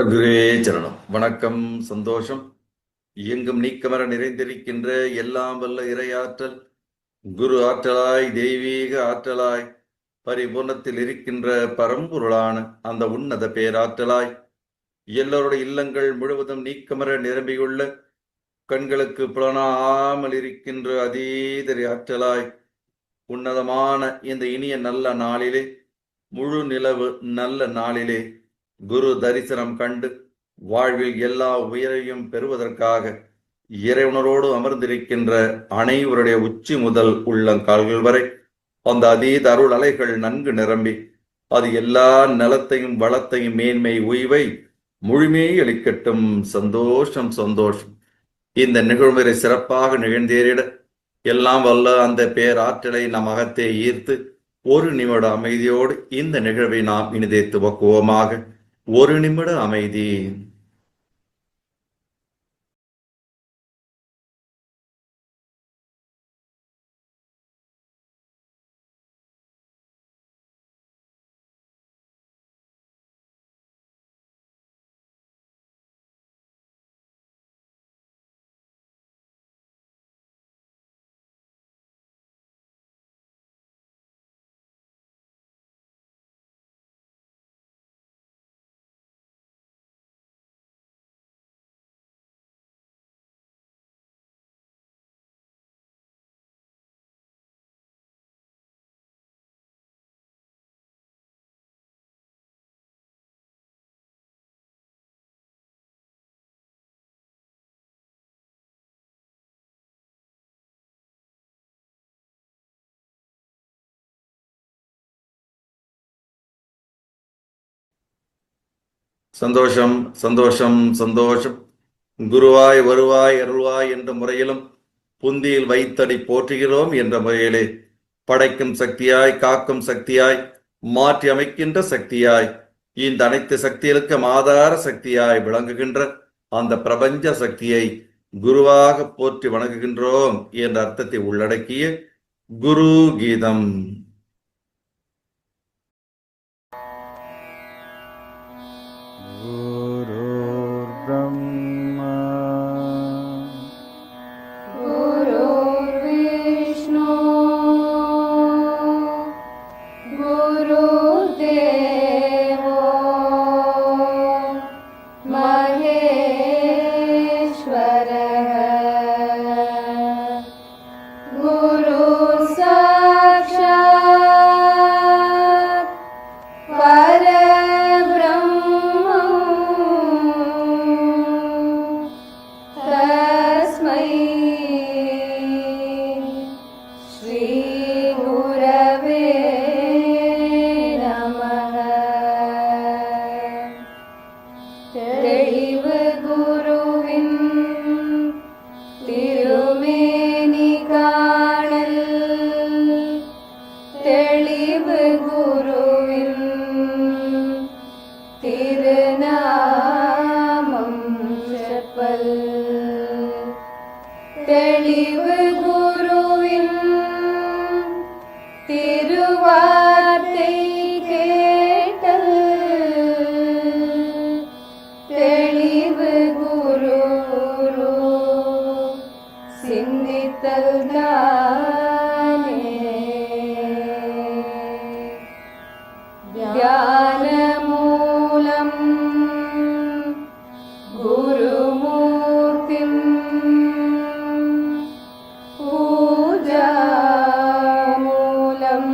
குருவே சரணம். வணக்கம். சந்தோஷம். எங்கும் நீக்கமர நிறைந்திருக்கின்ற எல்லாம் வல்ல இறையாற்றல் குரு ஆற்றலாய் தெய்வீக ஆற்றலாய் பரிபூர்ணத்தில் இருக்கின்ற பரம்பொருளான அந்த உன்னத பேராற்றலாய் எல்லோருடைய இல்லங்கள் முழுவதும் நீக்கமர நிரம்பியுள்ள கண்களுக்கு புலனாமல் இருக்கின்ற அதீதரி ஆற்றலாய் உன்னதமான இந்த இனிய நல்ல நாளிலே, முழு நிலவு நல்ல நாளிலே குரு தரிசனம் கண்டு வாழ்வில் எல்லா உயரையும் பெறுவதற்காக இறைவனரோடு அமர்ந்திருக்கின்ற அனைவருடைய உச்சி முதல் உள்ளங்கால்கள் வரை அந்த அதீத அருள் அலைகள் நன்கு நிரம்பி அது எல்லா நலத்தையும் வளத்தையும் மேன்மை உய்வை முழுமையை அளிக்கட்டும். சந்தோஷம் சந்தோஷம். இந்த நிகழ்வுரை சிறப்பாக நிகழ்ந்தேறிட எல்லாம் வல்ல அந்த பேராற்றலை நம் அகத்தே ஈர்த்து ஒரு நிமிட அமைதியோடு இந்த நிகழ்வை நாம் இனிதே துவக்குவோமாக. ஒரு நிமிட அமைதி. சந்தோஷம் சந்தோஷம் சந்தோஷம். குருவாய் வருவாய் அருள்வாய் என்ற முறையிலும் புந்தியில் வைத்தடி போற்றுகிறோம் என்ற முறையிலே படைக்கும் சக்தியாய், காக்கும் சக்தியாய், மாற்றி அமைக்கின்ற சக்தியாய், இந்த அனைத்து சக்திகளுக்கும் ஆதார சக்தியாய் விளங்குகின்ற அந்த பிரபஞ்ச சக்தியை குருவாக போற்றி வணங்குகின்றோம் என்ற அர்த்தத்தை உள்ளடக்கிய குரு கீதம். தெளிவு குருவின் திருவார்த்தை கேட்டல், தெளிவு குரு சிந்தித்தல் தானே. தியான மூலம் குருமூர்த்திம் பூஜா மூலம்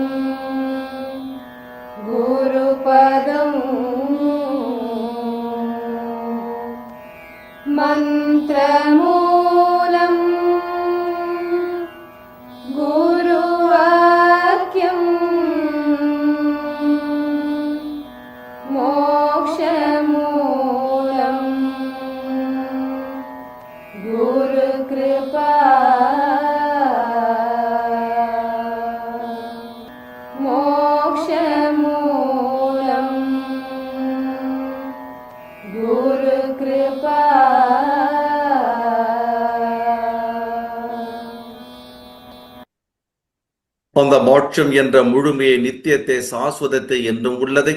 குருபதம் மந்திரமூலம் குருவாக்கியம் மோக்ஷமூலம் குரு கிருபா மோக்ஷமூலம் குரு கிருபா. அந்த மோட்சம் என்ற முழுமையை, நித்தியத்தை, சாஸ்வதத்தை என்றும் உள்ளதை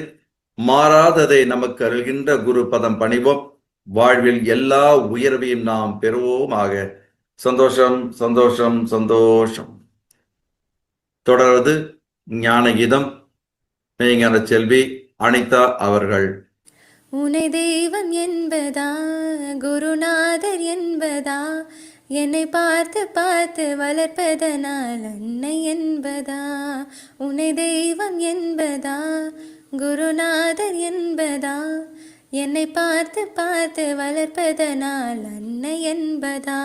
மாறாததை நமக்கு அருள்கின்ற குரு பதம் பணிவோம். வாழ்வில் எல்லா உயர்வையும் நாம் பெறுவோமாக. சந்தோஷம், சந்தோஷம், சந்தோஷம். தொடர்வது ஞான கீதம். மெய்ஞான செல்வி அனிதா அவர்கள். உனை தெய்வம் என்பதா, குருநாதர் என்பதா, என்னை பார்த்து பார்த்து வளர்ப்பதனால் அன்னை என்பதா. உனை தெய்வம் என்பதா, குருநாதர் என்பதா, என்னை பார்த்து பார்த்து வளர்ப்பதனால் அன்னை என்பதா.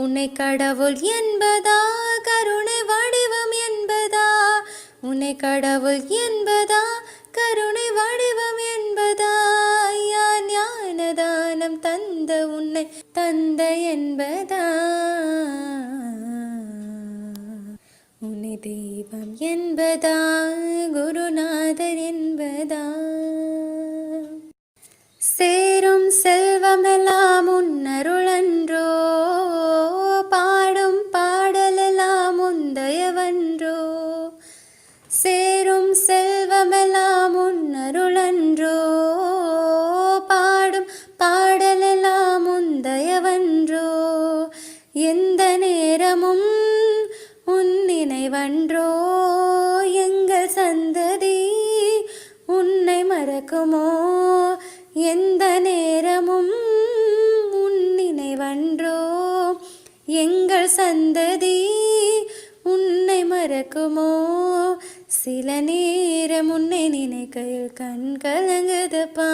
உன்னை கடவுள் என்பதா, கருணை வடிவம் என்பதா. உன்னை கடவுள் என்பதா, கருணை வடிவம் என்பதா. ஞானதானம் தந்த உன்னை தந்தை என்பதா. உன்னை தெய்வம் என்பதா, குருநாதர் என்பதா. சேரும் செல்வமெல்லாம் உன்னருளன்றோ, பாடும் பாடலெல்லாம் உந்தயவன்றோ. சேரும் செல்வமெல்லாம் உன்னருளன்றோ, பாடும் பாடலெல்லாம் உந்தயவன்றோ. எந்த நேரமும் உன் நினைவன்றோ, எங்கள் சந்ததி உன்னை மறக்குமோ. எந்த நேரமும் உன் நினைவன்றோ, எங்கள் சந்ததி உன்னை மறக்குமோ. சில நேரம் உன்னை நினைக்கையில் கண் கலங்குதப்பா.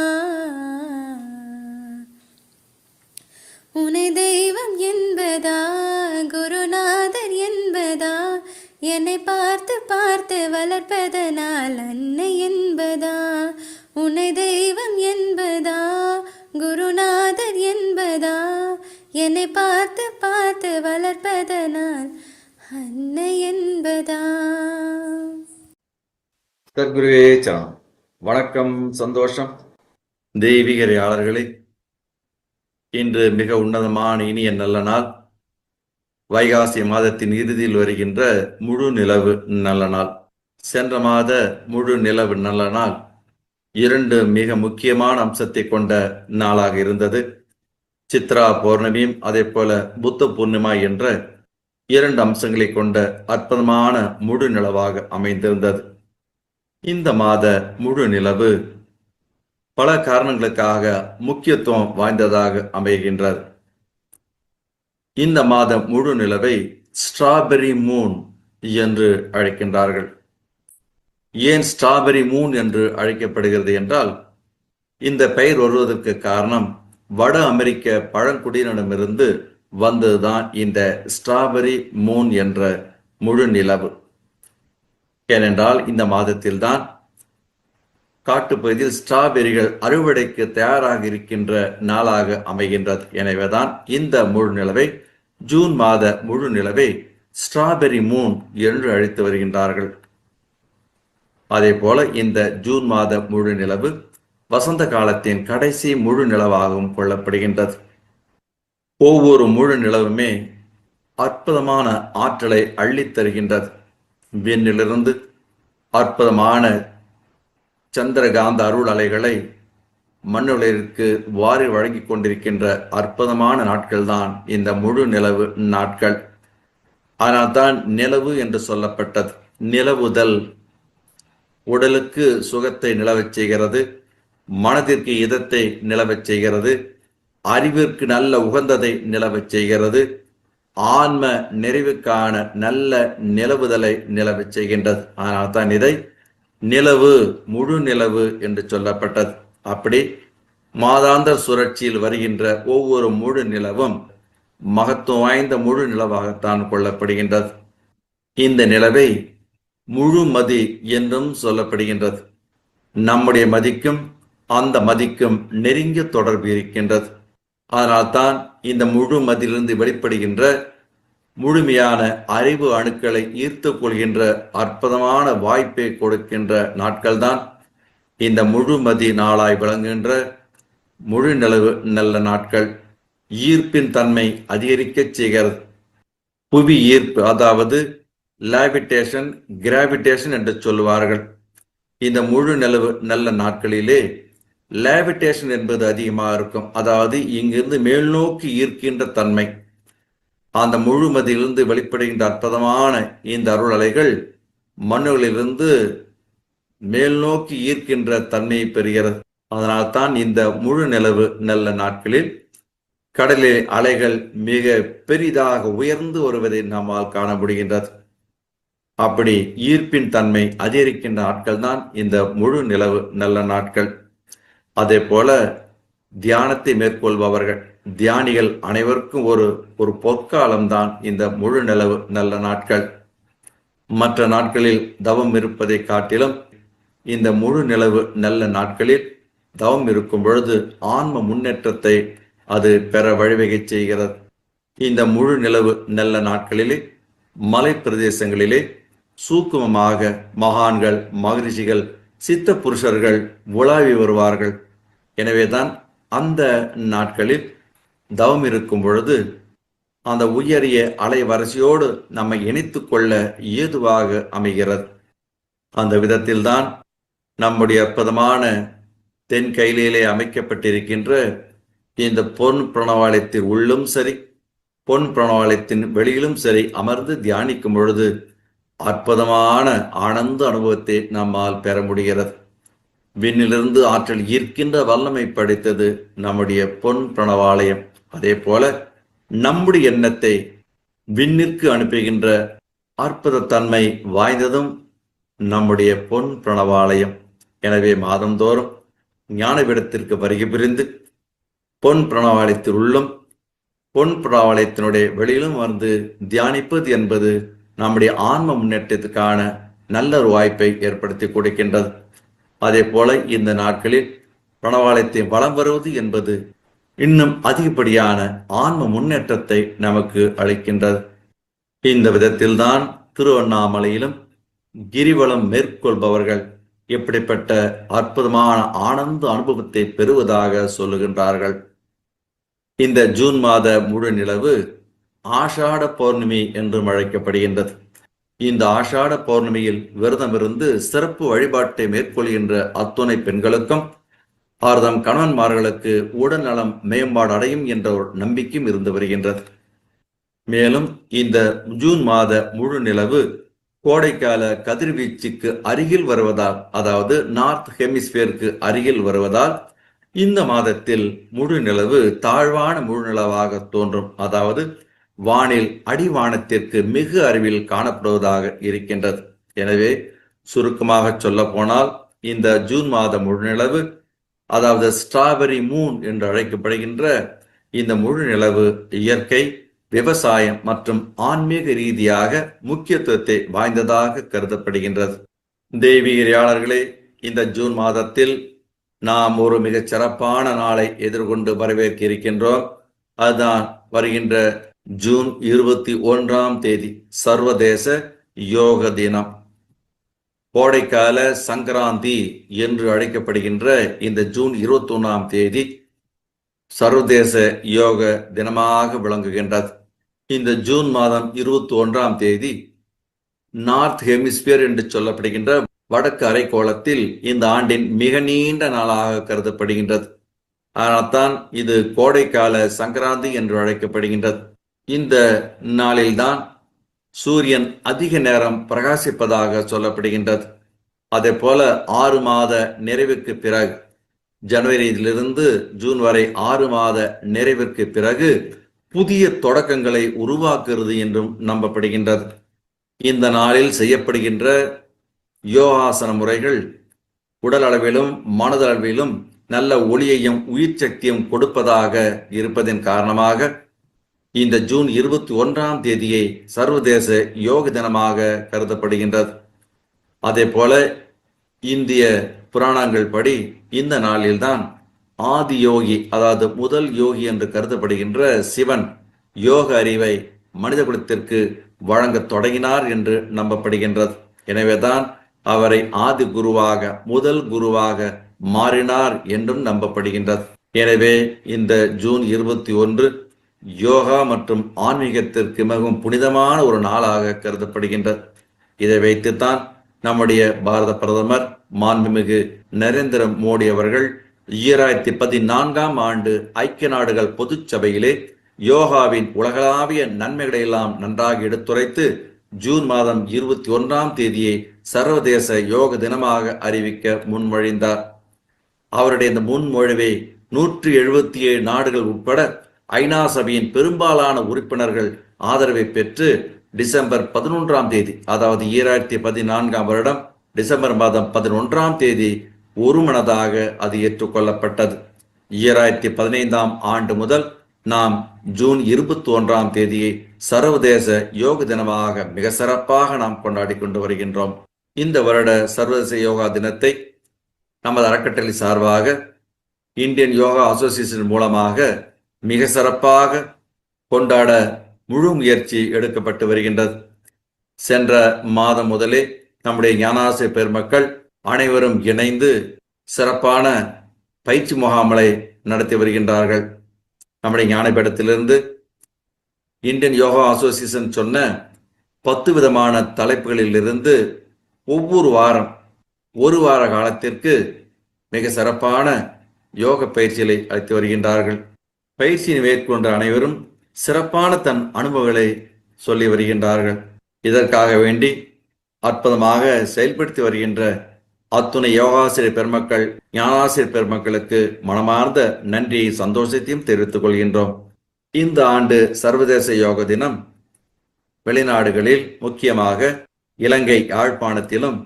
உன்னை தெய்வம் என்பதா, குருநாதர் என்பதா, என்னை பார்த்து பார்த்து வளர்ப்பதனால் அன்னை என்பதா. உன்னை தெய்வம் என்பதா, குருநாதர் என்பதா, என்னை பார்த்து பார்த்து வளர்ப்பதனால் அன்னை என்பதா. சத்குருவே சரணம். வணக்கம், சந்தோஷம். தெய்வீகரையாளர்களே, இன்று மிக உன்னதமான இனிய நல்ல நாள். வைகாசி மாதத்தின் இறுதியில் வருகின்ற முழு நிலவு நல்ல நாள். சென்ற மாத முழு நிலவு நல்ல நாள் 2 மிக முக்கியமான அம்சத்தை கொண்ட நாளாக இருந்தது. சித்ரா பௌர்ணமியும் அதே போல புத்த பூர்ணிமா என்ற 2 அம்சங்களை கொண்ட அற்புதமான முழு நிலவாக அமைந்திருந்தது. இந்த மாத முழு நிலவு பல காரணங்களுக்காக முக்கியத்துவம் வாய்ந்ததாக அமைகின்றது. இந்த மாத முழு நிலவை ஸ்ட்ராபெரி மூன் என்று அழைக்கின்றார்கள். ஏன் ஸ்ட்ராபெரி மூன் என்று அழைக்கப்படுகிறது என்றால், இந்த பெயர் வருவதற்கு காரணம் வட அமெரிக்க பழங்குடியினரிடமிருந்து வந்ததுதான் இந்த ஸ்ட்ராபெரி மூன் என்ற முழு நிலவு. ஏனென்றால் இந்த மாதத்தில்தான் காட்டுப்பகுதியில் ஸ்ட்ராபெரிகள் அறுவடைக்கு தயாராக இருக்கின்ற நாளாக அமைகின்றது. எனவேதான் இந்த முழு நிலவை, ஜூன் மாத முழு நிலவை ஸ்ட்ராபெரி மூன் என்று அழைத்து வருகின்றார்கள். அதே போல இந்த ஜூன் மாத முழு நிலவு வசந்த காலத்தின் கடைசி முழு நிலவாகவும் கொள்ளப்படுகின்றது. ஒவ்வொரு முழு நிலவுமே அற்புதமான ஆற்றலை அள்ளித் தருகின்றது. விண்ணிலிருந்து அற்புதமான சந்திரகாந்த அருள் அலைகளை மண்ணுலகிற்கு வாரி வழங்கி கொண்டிருக்கின்ற அற்புதமான நாட்கள் தான் இந்த முழு நிலவு நாட்கள். ஆனால் தான் நிலவு என்று சொல்லப்பட்டது. நிலவுதல் உடலுக்கு சுகத்தை நிலவச் செய்கிறது, மனதிற்கு இதத்தை நிலவச் செய்கிறது, அறிவிற்கு நல்ல உகந்ததை நிலவச் செய்கிறது, ஆன்ம நிறைவுக்கான நல்ல நிலவுதலை நிலவச் செய்கின்றது. ஆனால் தான் இதை நிலவு, முழு நிலவு என்று சொல்லப்பட்டது. அப்படி மாதாந்திர சுழற்சியில் வருகின்ற ஒவ்வொரு முழு நிலவும் மகத்துவம் வாய்ந்த முழு நிலவாகத்தான் கொள்ளப்படுகின்றது. இந்த நிலவை முழு மதி என்றும் சொல்லப்படுகின்றது. நம்முடைய மதிக்கும் அந்த மதிக்கும் நெருங்கிய தொடர்பு இருக்கின்றது. அதனால்தான் இந்த முழு மதியிலிருந்து வெளிப்படுகின்ற முழுமையான அறிவு அணுக்களை ஈர்த்து கொள்கின்ற அற்புதமான வாய்ப்பை கொடுக்கின்ற நாட்கள்தான் இந்த முழுமதி நாளாய் விளங்குகின்ற முழு நிலவு நல்ல நாட்கள். ஈர்ப்பின் தன்மை அதிகரிக்கச் செய்கிறது. புவி ஈர்ப்பு, அதாவது லேவிடேஷன், கிராவிடேஷன் என்று சொல்லுவார்கள். இந்த முழு நிலவு நல்ல நாட்களிலே லேவிடேஷன் என்பது அதிகமாக இருக்கும். அதாவது இங்கிருந்து மேல் நோக்கி ஈர்க்கின்ற தன்மை, அந்த முழுமதியிலிருந்து வெளிப்படுகின்ற அற்புதமான இந்த அருள் அலைகள் மண்ணுகளிலிருந்து மேல் நோக்கி ஈர்க்கின்ற தன்மையை பெறுகிறது. அதனால்தான் இந்த முழு நிலவு நல்ல நாட்களில் கடலில் அலைகள் மிக பெரிதாக உயர்ந்து வருவதை நம்மால் காண முடிகின்றது. அப்படி ஈர்ப்பின் தன்மை அதிகரிக்கின்ற நாட்கள் தான் இந்த முழு நிலவு நல்ல நாட்கள். அதே போல தியானத்தை மேற்கொள்பவர்கள், தியானிகள் அனைவருக்கும் ஒரு பொற்காலம்தான் இந்த முழு நிலவு நல்ல நாட்கள். மற்ற நாட்களில் தவம் இருப்பதை காட்டிலும் இந்த முழு நிலவு நல்ல நாட்களில் தவம் இருக்கும் பொழுது ஆன்ம முன்னேற்றத்தை அது பெற வழிவகை செய்கிறது. இந்த முழு நிலவு நல்ல நாட்களிலே மலை பிரதேசங்களிலே சூக்குமமாக மகான்கள், மகரிஷிகள், சித்த புருஷர்கள் உலாவி வருவார்கள். எனவேதான் அந்த நாட்களில் தவம் இருக்கும் பொழுது அந்த உயரிய அலைவரிசையோடு நம்மை இணைத்து கொள்ள ஏதுவாக அமைகிறது. அந்த விதத்தில்தான் நம்முடைய அற்புதமான தென் கையிலே அமைக்கப்பட்டிருக்கின்ற இந்த பொன் பிரணவாலயத்தின் உள்ளும் சரி, பொன் பிரணவாலயத்தின் வெளியிலும் சரி அமர்ந்து தியானிக்கும் பொழுது அற்புதமான ஆனந்த அனுபவத்தை நம்மால் பெற முடிகிறது. விண்ணிலிருந்து ஆற்றல் ஈர்க்கின்ற வல்லமை படைத்தது நம்முடைய பொன் பிரணவாலயம். அதே போல நம்முடைய எண்ணத்தை விண்ணிற்கு அனுப்புகின்ற அற்புத தன்மை வாய்ந்ததும் நம்முடைய பொன் பிரணவாலயம். எனவே மாதந்தோறும் ஞானபீடத்திற்கு வருகை புரிந்து பொன் பிரணவாலயத்தில் உள்ளும் பொன் பிரணவாலயத்தினுடைய வெளியிலும் வந்து தியானிப்பது என்பது நம்முடைய ஆன்ம முன்னேற்றத்துக்கான நல்ல ஒரு வாய்ப்பை ஏற்படுத்தி கொடுக்கின்றது. அதே போல இந்த நாட்களில் பிரணவாலயத்தை வலம் வருவது என்பது இன்னும் அதிகப்படியான ஆன்ம முன்னேற்றத்தை நமக்கு அளிக்கின்றது. இந்த விதத்தில்தான் திருவண்ணாமலையிலும் கிரிவலம் மேற்கொள்பவர்கள் எப்படிப்பட்ட அற்புதமான ஆனந்த அனுபவத்தை பெறுவதாக சொல்லுகின்றார்கள். இந்த ஜூன் மாத முழு நிலவு ஆஷாட பௌர்ணமி என்றும் அழைக்கப்படுகின்றது. இந்த ஆஷாட பௌர்ணமியில் விரதமிருந்து சிறப்பு வழிபாட்டை மேற்கொள்கின்ற அத்துணை பெண்களுக்கும் அவர்தம் கணவன்மார்களுக்கு உடல் நலம் மேம்பாடு அடையும் என்ற ஒரு நம்பிக்கையும் இருந்து வருகின்றது. மேலும் இந்த ஜூன் மாத முழு நிலவு கோடைக்கால கதிர்வீச்சுக்கு அருகில் வருவதால், அதாவது நார்த் ஹெமிஸ்பியருக்கு அருகில் வருவதால் இந்த மாதத்தில் முழு நிலவு தாழ்வான முழு நிலவாக தோன்றும். அதாவது வானில் அடிவானத்திற்கு மிக அருகில் காணப்படுவதாக இருக்கின்றது. எனவே சுருக்கமாக சொல்ல போனால் இந்த ஜூன் மாத முழு நிலவு, அதாவது ஸ்ட்ராபெரி மூன் என்று அழைக்கப்படுகின்ற இந்த முழு நிலவு இயற்கை, விவசாயம் மற்றும் ஆன்மீக ரீதியாக முக்கியத்துவத்தை வாய்ந்ததாக கருதப்படுகின்றது. தெய்வீகர்களே, இந்த ஜூன் மாதத்தில் நாம் ஒரு மிகச் சிறப்பான நாளை எதிர்கொண்டு வரவேற்க இருக்கின்றோம். அதுதான் வருகின்ற ஜூன் 21ஆம் தேதி சர்வதேச யோக தினம். கோடைக்கால சங்கராந்தி என்று அழைக்கப்படுகின்ற இந்த ஜூன் 21ஆம் தேதி சர்வதேச யோக தினமாக விளங்குகின்றது. இந்த ஜூன் மாதம் 21ஆம் தேதி நார்த் ஹெமிஸ்பியர் என்று சொல்லப்படுகின்ற வடக்கு அரைக்கோளத்தில் இந்த ஆண்டின் மிக நீண்ட நாளாக கருதப்படுகின்றது. அதனால்தான் இது கோடைக்கால சங்கராந்தி என்று அழைக்கப்படுகின்றது. இந்த நாளில்தான் சூரியன் அதிக நேரம் பிரகாசிப்பதாக சொல்லப்படுகின்றது. அதே போல 6 மாத நிறைவுக்கு பிறகு, ஜனவரியிலிருந்து ஜூன் வரை 6 மாத நிறைவிற்கு பிறகு புதிய தொடக்கங்களை உருவாக்குகிறது என்றும் நம்பப்படுகின்றது. இந்த நாளில் செய்யப்படுகின்ற யோகாசன முறைகள் உடல் அளவிலும் மனதளவிலும் நல்ல ஒளியையும் உயிர் சக்தியும் கொடுப்பதாக இருப்பதன் காரணமாக இந்த ஜூன் 21ஆம் தேதியை சர்வதேச யோக தினமாக கருதப்படுகின்றது. அதே போல இந்திய புராணங்கள் படி இந்த நாளில்தான் ஆதி யோகி, அதாவது முதல் யோகி என்று கருதப்படுகின்ற சிவன் யோக அறிவை மனித குலத்திற்கு வழங்க தொடங்கினார் என்று நம்பப்படுகின்றது. எனவேதான் அவரை ஆதி குருவாக, முதல் குருவாக மாறினார் என்றும் நம்பப்படுகின்றது. எனவே இந்த ஜூன் 21 யோகா மற்றும் ஆன்மீகத்திற்கு மிகவும் புனிதமான ஒரு நாளாக கருதப்படுகின்றது. இதை வைத்துத்தான் நம்முடைய பாரத பிரதமர் மாண்புமிகு நரேந்திர மோடி அவர்கள் 2014ஆம் ஆண்டு ஐக்கிய நாடுகள் பொதுச் சபையிலே யோகாவின் உலகளாவிய நன்மைகளை எல்லாம் நன்றாக எடுத்துரைத்து ஜூன் மாதம் 21ஆம் தேதியை சர்வதேச யோக தினமாக அறிவிக்க முன்மொழிந்தார். அவருடைய இந்த முன்மொழிவை 177 நாடுகள் உட்பட ஐநா சபையின் பெரும்பாலான உறுப்பினர்கள் ஆதரவை பெற்று டிசம்பர் 11ஆம் தேதி, அதாவது 2014ஆம் வருடம் டிசம்பர் மாதம் 11ஆம் தேதி ஒருமனதாக அது ஏற்றுக்கொள்ளப்பட்டது. 2015ஆம் ஆண்டு முதல் நாம் ஜூன் 21ஆம் தேதியை சர்வதேச யோக தினமாக மிக சிறப்பாக நாம் கொண்டாடி கொண்டு வருகின்றோம். இந்த வருட சர்வதேச யோகா தினத்தை நமது அறக்கட்டளை சார்பாக இந்தியன் யோகா அசோசியேஷன் மூலமாக மிக சிறப்பாக கொண்டாட முழு முயற்சி எடுக்கப்பட்டு வருகின்றது. சென்ற மாதம் முதலே நம்முடைய ஞானாசிரியர் பெருமக்கள் அனைவரும் இணைந்து சிறப்பான பயிற்சி முகாம்களை நடத்தி வருகின்றார்கள். நம்முடைய ஞானபீடத்திலிருந்து இந்தியன் யோகா அசோசியேஷன் சொன்ன 10 விதமான தலைப்புகளில் இருந்து ஒவ்வொரு வாரம் ஒரு வார காலத்திற்கு மிக சிறப்பான யோக பயிற்சிகளை அளித்து வருகின்றார்கள். பயிற்சியை மேற்கொண்ட அனைவரும் சிறப்பான தன் அனுபவங்களை சொல்லி வருகின்றார்கள். இதற்காக வேண்டி அற்புதமாக செயல்படுத்தி வருகின்ற அத்துணை யோகாசிரியர் பெருமக்கள், ஞானாசிரியர் பெருமக்களுக்கு மனமார்ந்த நன்றியை, சந்தோஷத்தையும் தெரிவித்துக் கொள்கின்றோம். இந்த ஆண்டு சர்வதேச யோக தினம் வெளிநாடுகளில், முக்கியமாக இலங்கை யாழ்ப்பாணத்திலும்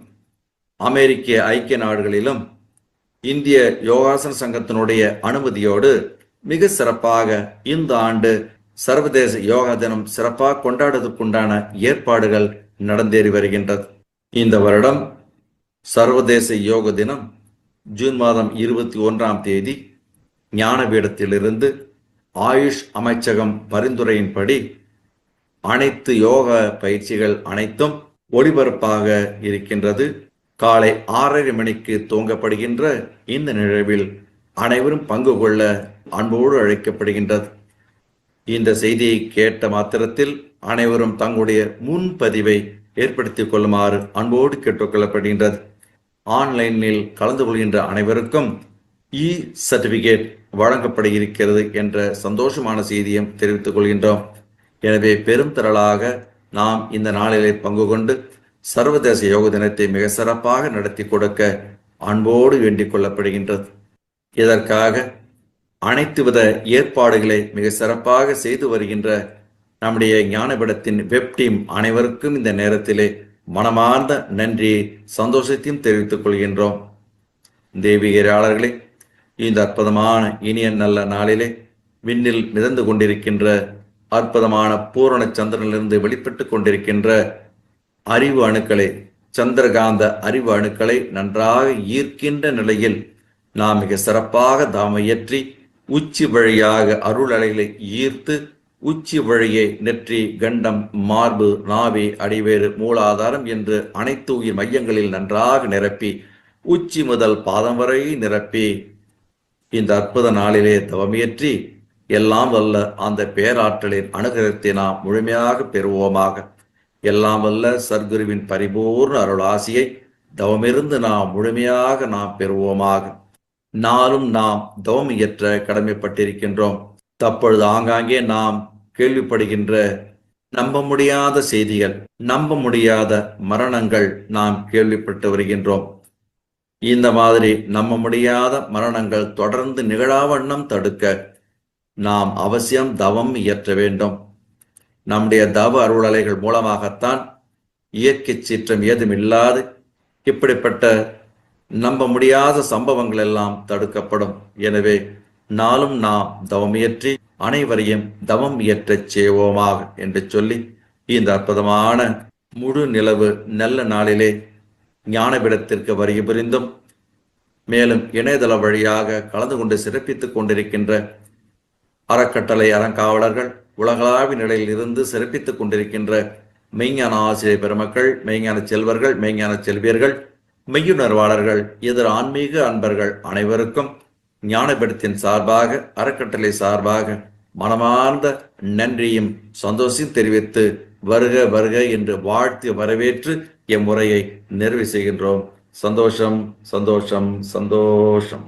அமெரிக்க ஐக்கிய நாடுகளிலும் இந்திய யோகாசன சங்கத்தினுடைய அனுமதியோடு மிக சிறப்பாக இந்த ஆண்டு சர்வதேச யோகா தினம் சிறப்பாக கொண்டாடுவதற்குண்டான ஏற்பாடுகள் நடந்தேறி வருகின்றது. இந்த வருடம் சர்வதேச யோக தினம் ஜூன் மாதம் 21ஆம் தேதி ஞானபீடத்திலிருந்து ஆயுஷ் அமைச்சகம் பரிந்துரையின்படி அனைத்து யோக பயிற்சிகள் அனைத்தும் ஒளிபரப்பாக இருக்கின்றது. காலை 6:30 மணிக்கு துவங்கப்படுகின்ற இந்த நிகழ்வில் அனைவரும் பங்கு கொள்ள அன்போடு அழைக்கப்படுகின்றது. இந்த செய்தியை கேட்ட மாத்திரத்தில் அனைவரும் தங்களுடைய முன்பதிவை ஏற்படுத்திக் கொள்ளுமாறு அன்போடு கேட்டுக்கொள்ளப்படுகின்றது. ஆன்லைனில் கலந்து கொள்கின்ற அனைவருக்கும் சர்டிபிகேட் வழங்கப்பட இருக்கிறது என்ற சந்தோஷமான செய்தியும் தெரிவித்துக் கொள்கின்றோம். எனவே பெரும் திரளாக நாம் இந்த நாளிலே பங்கு கொண்டு சர்வதேச யோக தினத்தை மிக சிறப்பாக நடத்தி கொடுக்க அன்போடு வேண்டிக் கொள்ளப்படுகின்றது. இதற்காக அனைத்து வித ஏற்பாடுகளை மிக சிறப்பாக செய்து வருகின்ற நம்முடைய ஞானபீடத்தின் வெப் டீம் அனைவருக்கும் இந்த நேரத்திலே மனமார்ந்த நன்றியை, சந்தோஷத்தையும் தெரிவித்துக் கொள்கின்றோம். தெய்வீகராளர்களே, இந்த அற்புதமான இனிய நல்ல நாளிலே விண்ணில் மிதந்து கொண்டிருக்கின்ற அற்புதமான பூரண சந்திரனிலிருந்து வெளிப்பட்டு கொண்டிருக்கின்ற அறிவு அணுக்களை, சந்திரகாந்த அறிவு அணுக்களை நன்றாக ஈர்க்கின்ற நிலையில் நாம் மிக சிறப்பாக தாமையற்றி உச்சி வழியாக அருள் அலைகளை ஈர்த்து உச்சி வழியை நெற்றி, கண்டம், மார்பு, நாவி, அடிவேறு, மூலாதாரம் என்று அனைத்து உயிர் மையங்களில் நன்றாக நிரப்பி உச்சி முதல் பாதம் வரை நிரப்பி இந்த அற்புத நாளிலே தவமியற்றி எல்லாம் வல்ல அந்த பேராற்றலின் அனுகிரகத்தை நாம் முழுமையாக பெறுவோமாக. எல்லாம் வல்ல சர்க்குருவின் பரிபூர்ண அருளாசியை தவமிருந்து நாம் முழுமையாக நாம் பெறுவோமாக. நாளும் நாம் தவம் இயற்ற கடமைப்பட்டிருக்கின்றோம். தற்பொழுது ஆங்காங்கே நாம் கேள்விப்படுகின்ற நம்ப முடியாத செய்திகள், நம்ப முடியாத மரணங்கள் நாம் கேள்விப்பட்டு வருகின்றோம். இந்த மாதிரி நம்ப முடியாத மரணங்கள் தொடர்ந்து நிகழாவண்ணம் தடுக்க நாம் அவசியம் தவம் இயற்ற வேண்டும். நம்முடைய தவ அருளலைகள் மூலமாகத்தான் இயற்கை சீற்றம் ஏதுமில்லாது இப்படிப்பட்ட நம்ப முடியாத சம்பவங்கள் எல்லாம் தடுக்கப்படும். எனவே நாளும் நாம் தவமியற்றி அனைவரையும் தவம் இயற்றச் செய்வோமாக என்று சொல்லி இந்த அற்புதமான முழு நிலவு நல்ல நாளிலே ஞானபீடத்திற்கு வருகை புரிந்தும் மேலும் இணையதள வழியாக கலந்து கொண்டு சிறப்பித்துக் கொண்டிருக்கின்ற அறக்கட்டளை அறங்காவலர்கள், உலகளாவிய நிலையில் இருந்து சிறப்பித்துக் கொண்டிருக்கின்ற மெய்ஞான ஆசிரியர் பெருமக்கள், மெய்ஞான செல்வர்கள், மெய்ஞான செல்வியர்கள், மெய்யுணர்வாளர்கள், இதர ஆன்மீக அன்பர்கள் அனைவருக்கும் ஞானபீடத்தின் சார்பாக, அறக்கட்டளை சார்பாக மனமார்ந்த நன்றியும் சந்தோஷம் தெரிவித்து வருக வருக என்று வாழ்த்து வரவேற்று எம் உரையை நிறைவு செய்கின்றோம். சந்தோஷம், சந்தோஷம், சந்தோஷம்.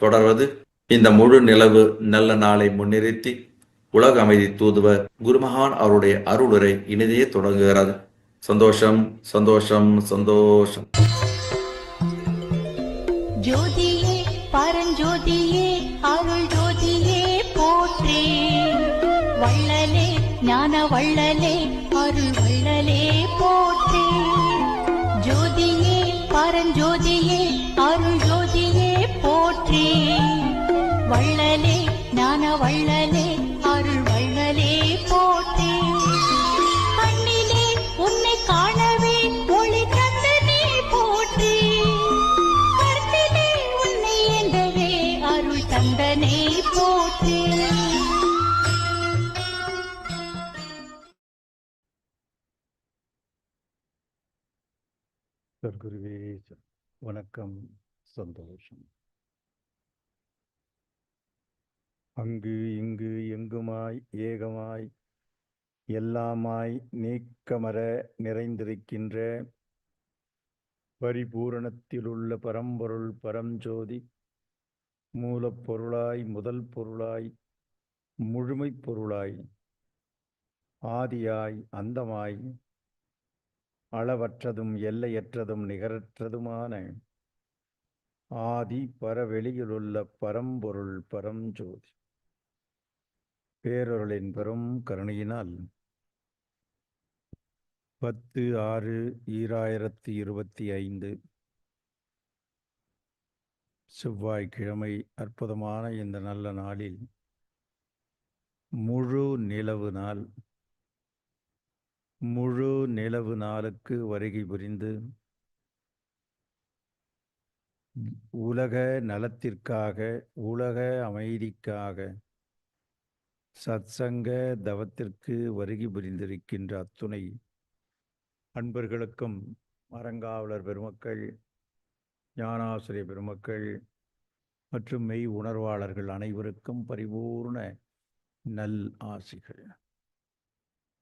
தொடர்வது இந்த முழு நிலவு நல்ல நாளை முன்னிறுத்தி உலக அமைதி தூதுவர் குருமகான் அவருடைய அருளுரை இனிதே தொடங்குகிறது. சந்தோஷம், சந்தோஷம், சந்தோஷம். ஜோதியே பரஞ்சோதியே அருள் ஜோதியே போற்றே, வள்ளலே ஞான வள்ளலே அருள் வள்ளலே போற்றே. ஜோதியே பரஞ்சோதியே அருள் ஜோதியே போற்றே, வள்ளலே ஞான வள்ளலே அருள் வள்ளலே போற்றே. கண்ணிலே உன்னை காணவே ஒளி தந்து நீ போற்றே, கருத்திலே உன்னை எந்தவே அருள் தந்தனை போற்றே. சர்க்குருவே வணக்கம், சந்தோஷம். அங்கு இங்கு எங்குமாய் ஏகமாய் எல்லாமாய் நீக்கமர நிறைந்திருக்கின்ற பரிபூரணத்திலுள்ள பரம்பொருள் பரஞ்சோதி, மூலப்பொருளாய் முதல் பொருளாய் முழுமைப் பொருளாய் ஆதியாய் அந்தமாய் அளவற்றதும் எல்லையற்றதும் நிகரற்றதுமான ஆதி பரவெளியிலுள்ள பரம்பொருள் பரஞ்சோதி பேரொருளின் பெரும் கருணையினால் 10/6/2025 செவ்வாய்க்கிழமை அற்புதமான இந்த நல்ல நாளில் முழு நிலவு நாளுக்கு வருகை புரிந்து உலக நலத்திற்காக, உலக அமைதிக்காக சத்சங்க தவத்திற்கு வருகை புரிந்திருக்கின்ற அத்துணை அன்பர்களுக்கும், அறங்காவலர் பெருமக்கள், ஞானாசிரிய பெருமக்கள் மற்றும் மெய் உணர்வாளர்கள் அனைவருக்கும் பரிபூர்ண நல் ஆசிகள்.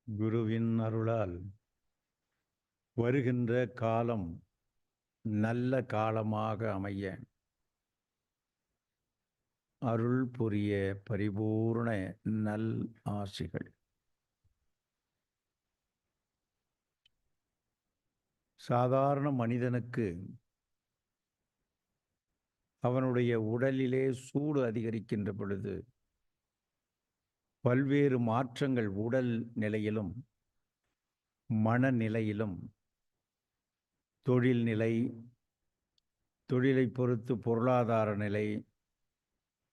குருவின் அருளால் வருகின்ற காலம் நல்ல காலமாக அமைய அருள் புரிய பரிபூர்ண நல் ஆசிகள். சாதாரண மனிதனுக்கு அவனுடைய உடலிலே சூடு அதிகரிக்கின்ற பொழுது பல்வேறு மாற்றங்கள் உடல் நிலையிலும் மனநிலையிலும், தொழில்நிலை, தொழிலை பொறுத்து பொருளாதார நிலை,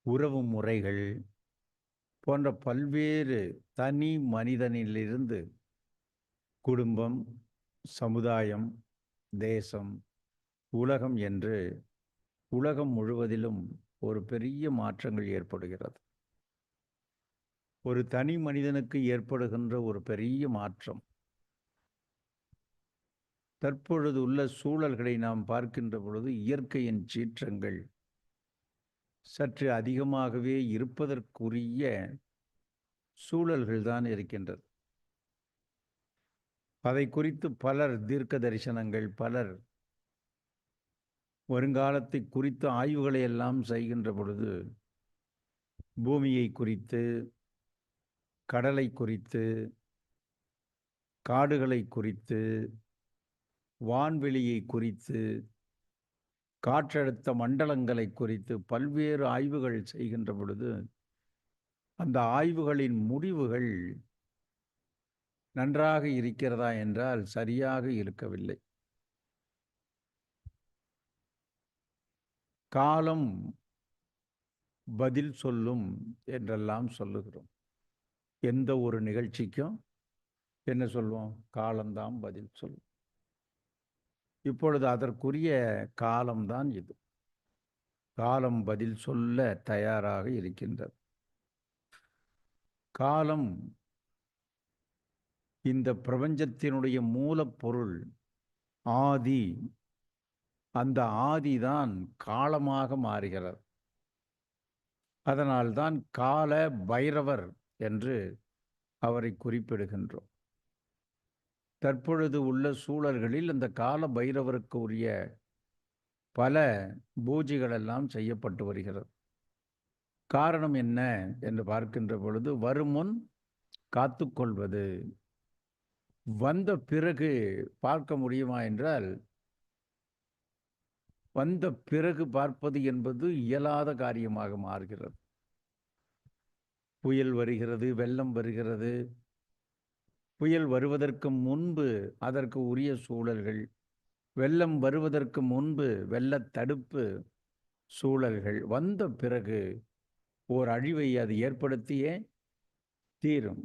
உறவு முறைகள் போன்ற பல்வேறு தனி மனிதனிலிருந்து குடும்பம், சமுதாயம், தேசம், உலகம் என்று உலகம் முழுவதிலும் ஒரு பெரிய மாற்றங்கள் ஏற்படுகிறது. ஒரு தனி மனிதனுக்கு ஏற்படுகின்ற ஒரு பெரிய மாற்றம் தற்பொழுது உள்ள சூழல்களை நாம் பார்க்கின்ற பொழுது இயற்கையின் சீற்றங்கள் சற்று அதிகமாகவே இருப்பதற்குரிய சூழல்கள் தான் இருக்கின்றது. அதை குறித்து பலர் தீர்க்க தரிசனங்கள், பலர் வருங்காலத்தை குறித்து ஆய்வுகளை எல்லாம் செய்கின்ற பொழுது பூமியை குறித்து, கடலை குறித்து, காடுகளை குறித்து, வான்வெளியை குறித்து, காற்றழுத்த மண்டலங்களை குறித்து பல்வேறு ஆய்வுகள் செய்கின்ற பொழுது அந்த ஆய்வுகளின் முடிவுகள் நன்றாக இருக்கிறதா என்றால் சரியாக இருக்கவில்லை. காலம் பதில் சொல்லும் என்றெல்லாம் சொல்லுகிறோம். எந்த ஒரு நிகழ்ச்சிக்கும் என்ன சொல்வோம்? காலம்தான் பதில் சொல்லும். இப்பொழுது அதற்குரிய காலம்தான் இது. காலம் பதில் சொல்ல தயாராக இருக்கின்றது. காலம் இந்த பிரபஞ்சத்தினுடைய மூலப்பொருள் ஆதி. அந்த ஆதிதான் காலமாக மாறுகிறது. அதனால்தான் கால பைரவர் என்று அவரை குறிப்பிடுகின்றோம். தற்பொழுது உள்ள சூழல்களில் அந்த கால பைரவருக்கு உரிய பல பூஜைகள் எல்லாம் செய்யப்பட்டு வருகிறது. காரணம் என்ன என்று பார்க்கின்ற பொழுது, வருமுன் காத்துக்கொள்வது. வந்த பிறகு பார்க்க முடியுமா என்றால், வந்த பிறகு பார்ப்பது என்பது இயலாத காரியமாக மாறுகிறது. புயல் வருகிறது, வெள்ளம் வருகிறது. புயல் வருவதற்கு முன்பு அதற்கு உரிய சூழல்கள், வெள்ளம் வருவதற்கு முன்பு வெள்ள தடுப்பு சூழல்கள், வந்த பிறகு ஓர் அழிவை அது ஏற்படுத்தியே தீரும்.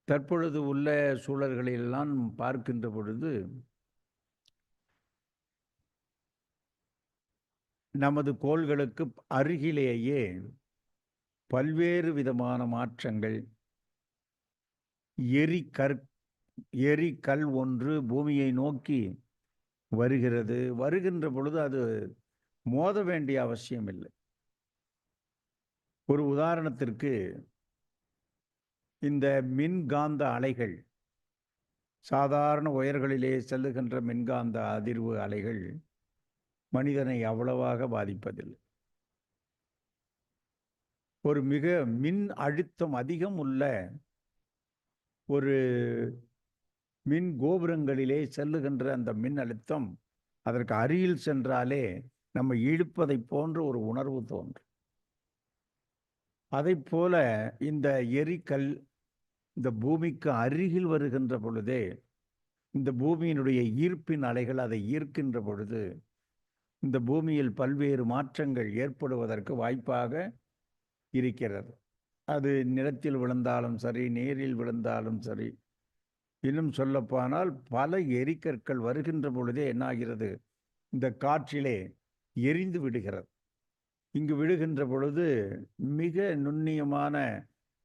தற்பொழுது உள்ள சூழல்களெல்லாம் பார்க்கின்ற பொழுது நமது கோள்களுக்கு அருகிலேயே பல்வேறு விதமான மாற்றங்கள், எரிகல் ஒன்று பூமியை நோக்கி வருகிறது. வருகின்ற பொழுது அது மோத வேண்டிய அவசியம் இல்லை. ஒரு உதாரணத்திற்கு, இந்த மின்காந்த அலைகள், சாதாரண உயர்களிலே செல்லுகின்ற மின்காந்த அதிர்வு அலைகள் மனிதனை அவ்வளவாக பாதிப்பதில்லை. ஒரு மிக மின் அழுத்தம் அதிகம் உள்ள ஒரு மின் கோபுரங்களிலே செல்லுகின்ற அந்த மின் அழுத்தம் அதற்கு அருகில் சென்றாலே நம்ம இழுப்பதை போன்ற ஒரு உணர்வு தோன்றும். அதைப் போல இந்த எரிகல் இந்த பூமிக்கு அருகில் வருகின்ற பொழுதே, இந்த பூமியினுடைய ஈர்ப்பின் அலைகள் அதை ஈர்க்கின்ற பொழுது இந்த பூமியில் பல்வேறு மாற்றங்கள் ஏற்படுவதற்கு வாய்ப்பாக இருக்கிறது. அது நிலத்தில் விழுந்தாலும் சரி, நீரில் விழுந்தாலும் சரி. இன்னும் சொல்லப்போனால் பல எரிகற்கள் வருகின்ற பொழுதே என்னாகிறது, இந்த காற்றிலே எரிந்து விடுகிறது. இங்கு விழுகின்ற பொழுது மிக நுண்ணியமான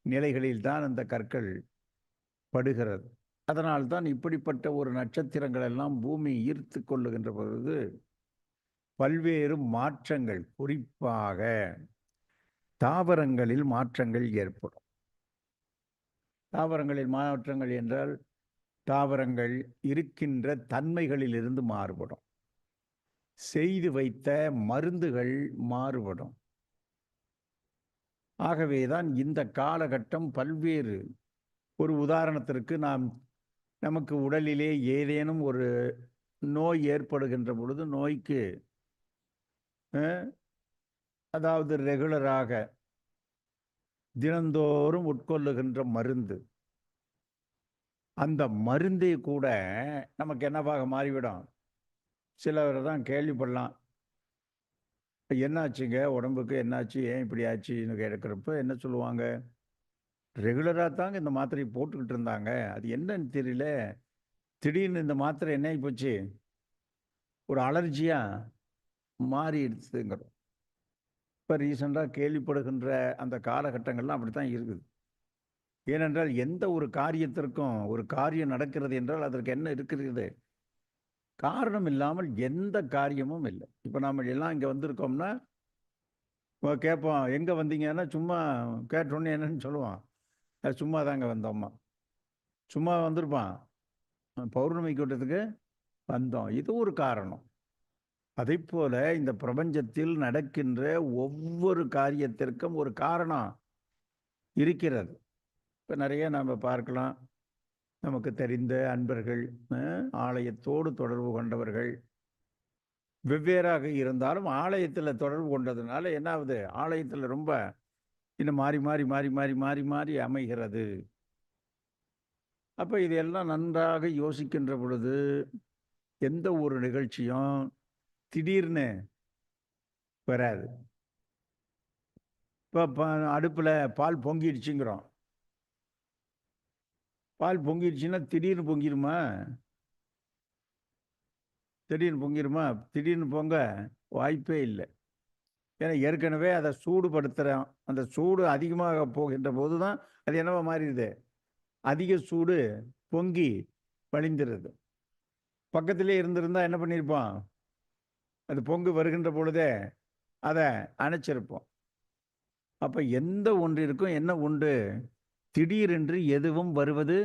நிலைகளில் தான் அந்த கற்கள் படுகிறது. அதனால்தான் இப்படிப்பட்ட ஒரு நட்சத்திரங்கள் எல்லாம் பூமி ஈர்த்து கொள்ளுகின்ற பொழுது பல்வேறு மாற்றங்கள், குறிப்பாக தாவரங்களில் மாற்றங்கள் ஏற்படும். தாவரங்களில் மாற்றங்கள் என்றால், தாவரங்கள் இருக்கின்ற தன்மைகளிலிருந்து மாறுபடும். செய்து வைத்த மருந்துகள் மாறுபடும். ஆகவேதான் இந்த காலகட்டம் பல்வேறு, ஒரு உதாரணத்திற்கு நமக்கு உடலிலே ஏதேனும் ஒரு நோய் ஏற்படுகின்ற பொழுது, நோய்க்கு அதாவது ரெகுலராக தினந்தோறும் உட்கொள்ளுகின்ற மருந்து, அந்த மருந்தே கூட நமக்கு என்னவாக மாறிவிடும். சிலர் தான் கேள்விப்படலாம், என்னாச்சுங்க உடம்புக்கு, என்னாச்சு, ஏன் இப்படி ஆச்சுன்னு கேட்குறப்ப என்ன சொல்லுவாங்க, ரெகுலராக தாங்க இந்த மாத்திரையை போட்டுக்கிட்டு இருந்தாங்க, அது என்னன்னு தெரியல, திடீர்னு இந்த மாத்திரை என்ன ஆகி போச்சு, ஒரு அலர்ஜியாக மாறிடுச்சுங்கிறோம். இப்போ ரீசெண்டாக கேள்விப்படுகின்ற அந்த காலகட்டங்கள்லாம் அப்படி தான் இருக்குது. ஏனென்றால் எந்த ஒரு காரியத்திற்கும், ஒரு காரியம் நடக்கிறது என்றால் அதற்கு என்ன இருக்கிறது, காரணம் இல்லாமல் எந்த காரியமும் இல்லை. இப்போ நாம் எல்லாம் இங்கே வந்திருக்கோம்னா கேட்போம், எங்கே வந்தீங்கன்னா, சும்மா கேட்டோன்னே என்னன்னு சொல்லுவான், சும்மா தாங்க வந்தோம்மா. சும்மா வந்திருப்பான், பௌர்ணமி கூட்டத்துக்கு வந்தோம், இது ஒரு காரணம். அதை போல இந்த பிரபஞ்சத்தில் நடக்கின்ற ஒவ்வொரு காரியத்திற்கும் ஒரு காரணம் இருக்கிறது. இப்போ நிறைய நாம் பார்க்கலாம், நமக்கு தெரிந்த அன்பர்கள், ஆலயத்தோடு தொடர்பு கொண்டவர்கள், வெவ்வேறாக இருந்தாலும் ஆலயத்தில் தொடர்பு கொண்டதுனால என்னாவது, ஆலயத்தில் ரொம்ப இன்னும் மாறி மாறி மாறி மாறி மாறி மாறி அமைகிறது. அப்போ இதையெல்லாம் நன்றாக யோசிக்கின்ற பொழுது எந்த ஒரு நிகழ்ச்சியும் திடீர்னு வராது. இப்போ அடுப்பில் பால் பொங்கிடுச்சுங்கிறோம், பால் பொங்கிடுச்சுன்னா திடீர்னு பொங்கிடுமா? திடீர்னு பொங்கிடுமா? திடீர்னு பொங்க வாய்ப்பே இல்லை. ஏன்னா ஏற்கனவே அதை சூடுபடுத்துகிறோம், அந்த சூடு அதிகமாக போகின்ற போது தான் அது என்னவா மாறிடுது, அதிக சூடு பொங்கி வழிந்துருது. பக்கத்திலே இருந்திருந்தால் என்ன பண்ணியிருப்போம், அது பொங்கு வருகின்ற பொழுதே அதை அணைச்சிருப்போம். அப்போ எந்த ஒன்றிற்கும் என்ன உண்டு, திடீரென்று எதுவும் வருவது